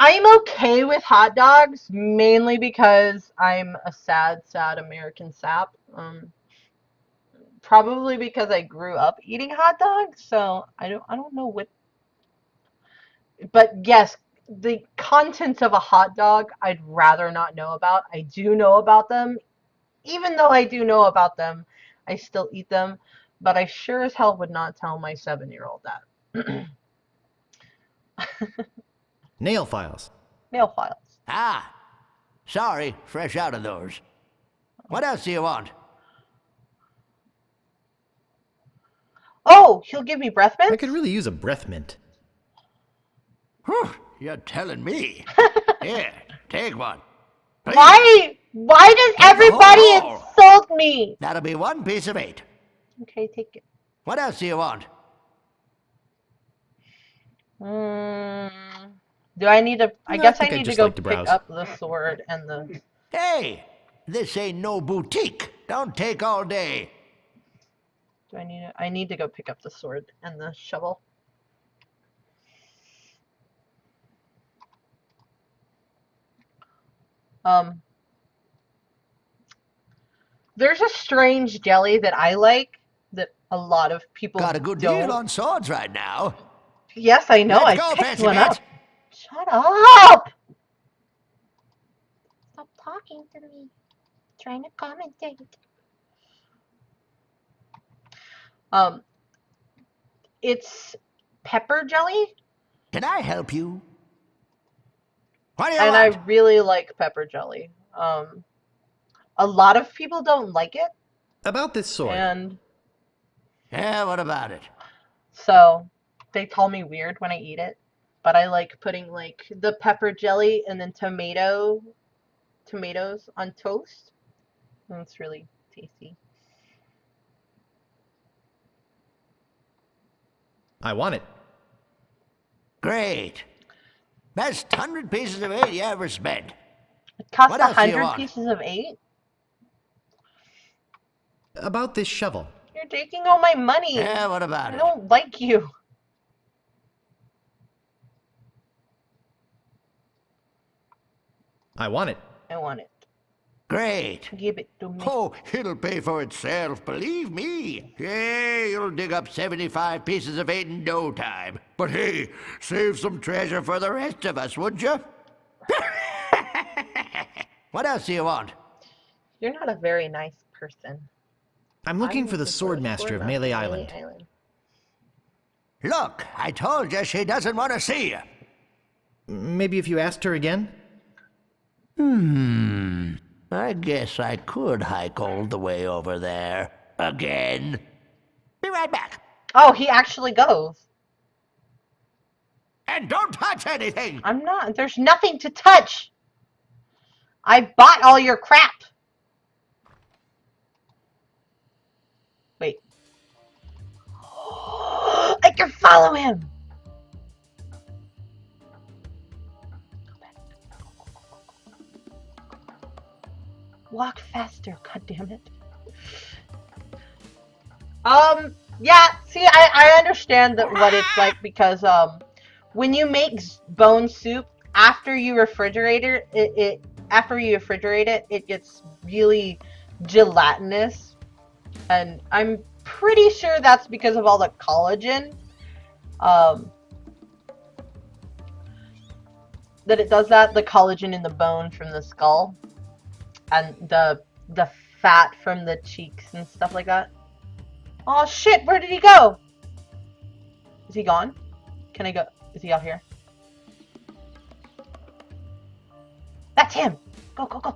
I'm okay with hot dogs, mainly because I'm a sad American sap. Probably because I grew up eating hot dogs, so I don't know what. But yes, the contents of a hot dog, I'd rather not know about. I do know about them. Even though I do know about them, I still eat them. But I sure as hell would not tell my 7-year-old that. Nail files. Nail files. Ah, sorry, fresh out of those. What else do you want? Oh, he'll give me breath mints? I could really use a breath mint. Whew, you're telling me. Here, take one. Please. Why does Take the whole everybody roll. insult me? That'll be 1 piece of 8. Okay, take it. What else do you want? Do I need to... I No, guess I I think I'd need to just go like to pick browse. up the sword and the... Hey, this ain't no boutique. Don't take all day. Do I need to go pick up the sword and the shovel. There's a strange jelly that I like that a lot of people Got a good don't. deal on swords right now. Yes, I know. Let's I go, picked Fancy one Pants. up. Shut up! Stop talking to me. Trying to commentate. It's pepper jelly, Can I help you? What do you and want? I really like pepper jelly. A lot of people don't like it, About this sword. and Yeah, what about it? so they call me weird when I eat it. But I like putting like the pepper jelly and then tomatoes on toast. And it's really tasty. I want it. Great. Best 100 pieces of 8 you ever spent. It costs What else do you 100 want? pieces of 8. About this shovel. You're taking all my money. Yeah, what about I it? don't like you. I want it. I want it. Great. Give it to me. Oh, it'll pay for itself, believe me. Yeah, you'll dig up 75 pieces of 8 in no time. But hey, save some treasure for the rest of us, would you? What else do you want? You're not a very nice person. I'm looking for the Swordmaster of Melee Island. Look, I told you she doesn't want to see you. Maybe if you asked her again? I guess I could hike all the way over there. Again. Be right back. Oh, he actually goes. And don't touch anything! I'm not. There's nothing to touch. I bought all your crap. Wait. I can follow him. Walk faster, god damn it. Yeah, see, I understand that what it's like because, when you make bone soup, after you refrigerate it, it gets really gelatinous. And I'm pretty sure that's because of all the collagen, that it does that, the collagen in the bone from the skull. And the fat from the cheeks and stuff like that. Oh shit, where did he go? Is he gone? Can I go? Is he out here? That's him! Go, go, go!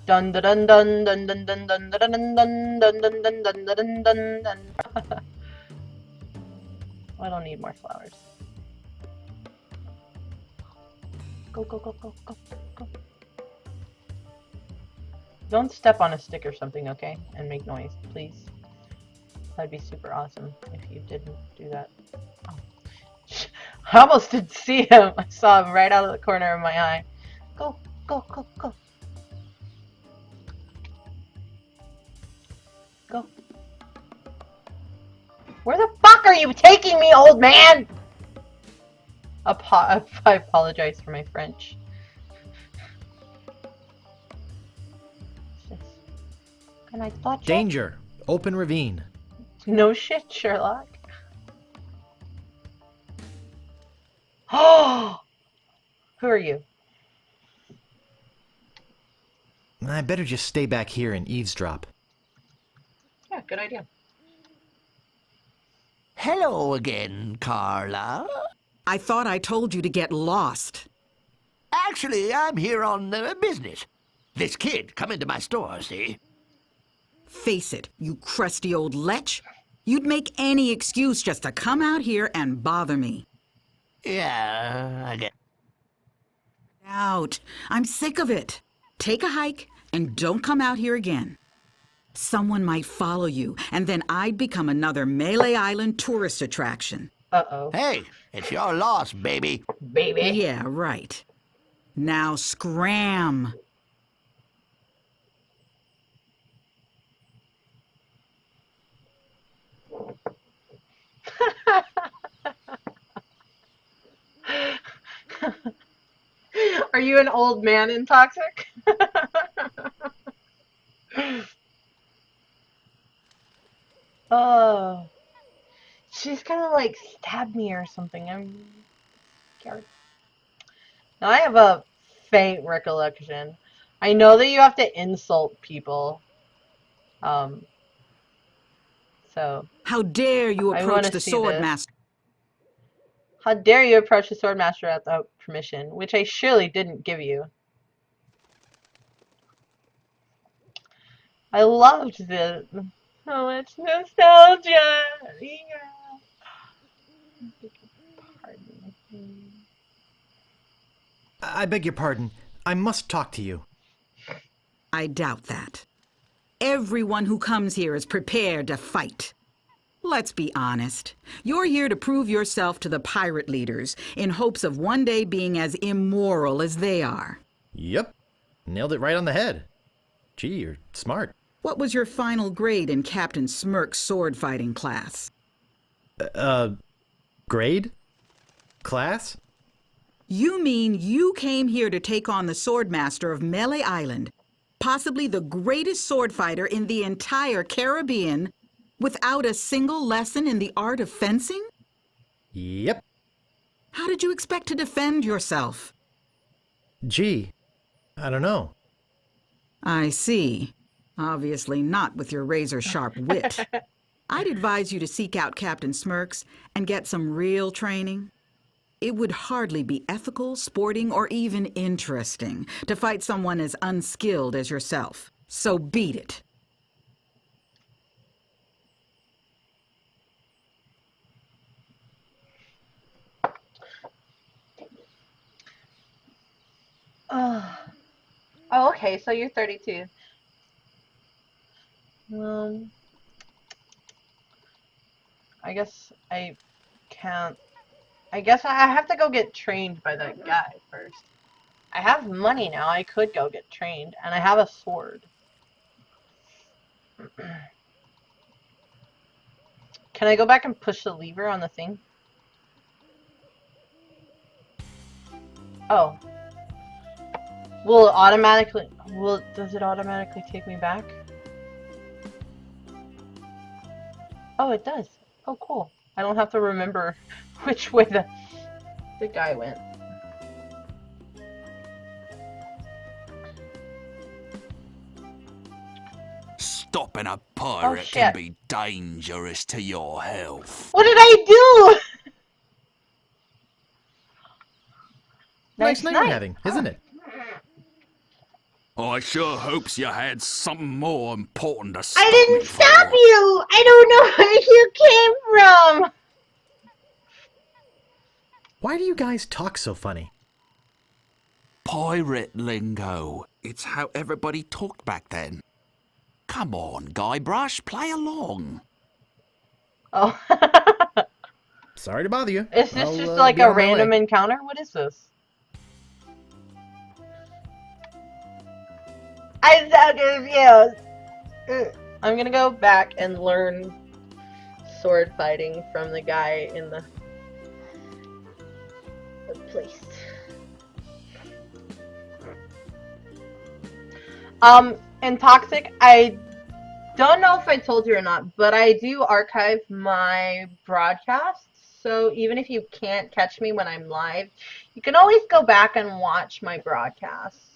Dun dun dun dun dun dun dun dun dun dun dun dun dun dun dun dun dun dun. I don't need more flowers. Go, go, go, go, go, go. Don't step on a stick or something, okay? And make noise, please. That'd be super awesome if you didn't do that. Oh. I almost didn't see him. I saw him right out of the corner of my eye. Go, go, go, go. Go. Where the fuck are you taking me, old man? I apologize for my French. Can I touch Danger! Open ravine. it? No shit, Sherlock. Oh! Who are you? I better just stay back here and eavesdrop. Yeah, good idea. Hello again, Carla. I thought I told you to get lost. Actually, I'm here on business. This kid come into my store, see? Face it, you crusty old lech. You'd make any excuse just to come out here and bother me. Yeah, I get. Out. I'm sick of it. Take a hike and don't come out here again. Someone might follow you, and then I'd become another Melee Island tourist attraction. Uh-oh. Hey, it's your loss, baby. Baby. Yeah, right. Now scram. Are you an old man in Toxic? Oh. She's gonna like stab me or something. I'm scared. Now I have a faint recollection. I know that you have to insult people. Um, so How dare you I approach wanna the see sword this. master? How dare you approach the Swordmaster without permission, which I surely didn't give you. I loved this. So much nostalgia. Yeah. Pardon. I beg your pardon. I must talk to you. I doubt that. Everyone who comes here is prepared to fight. Let's be honest. You're here to prove yourself to the pirate leaders in hopes of one day being as immoral as they are. Yep. Nailed it right on the head. Gee, you're smart. What was your final grade in Captain Smirk's sword fighting class? Grade? Class? You mean you came here to take on the swordmaster of Melee Island, possibly the greatest sword fighter in the entire Caribbean, without a single lesson in the art of fencing? Yep. How did you expect to defend yourself? Gee, I don't know. I see. Obviously not with your razor-sharp wit. I'd advise you to seek out Captain Smirks and get some real training. It would hardly be ethical, sporting, or even interesting to fight someone as unskilled as yourself. So beat it. Oh, okay, so you're 32. I guess I can't. I guess I have to go get trained by that guy first. I have money now. I could go get trained, and I have a sword. Can I go back and push the lever on the thing? Oh. Will it automatically... Does it automatically take me back? Oh, it does. Oh, cool. I don't have to remember which way the guy went. Stopping a pirate shit. can be dangerous to your health. What did I do? Nice night we're having, isn't it? I sure hopes you had something more important to stop I didn't me stop for. you! I don't know where you came from! Why do you guys talk so funny? Pirate lingo. It's how everybody talked back then. Come on, Guybrush, play along. Oh. Sorry to bother you. Is this I'll, just like be a on my random way. encounter? What is this? I'm so confused. I'm gonna go back and learn sword fighting from the guy in the place. In Toxic, I don't know if I told you or not, but I do archive my broadcasts. So even if you can't catch me when I'm live, you can always go back and watch my broadcasts.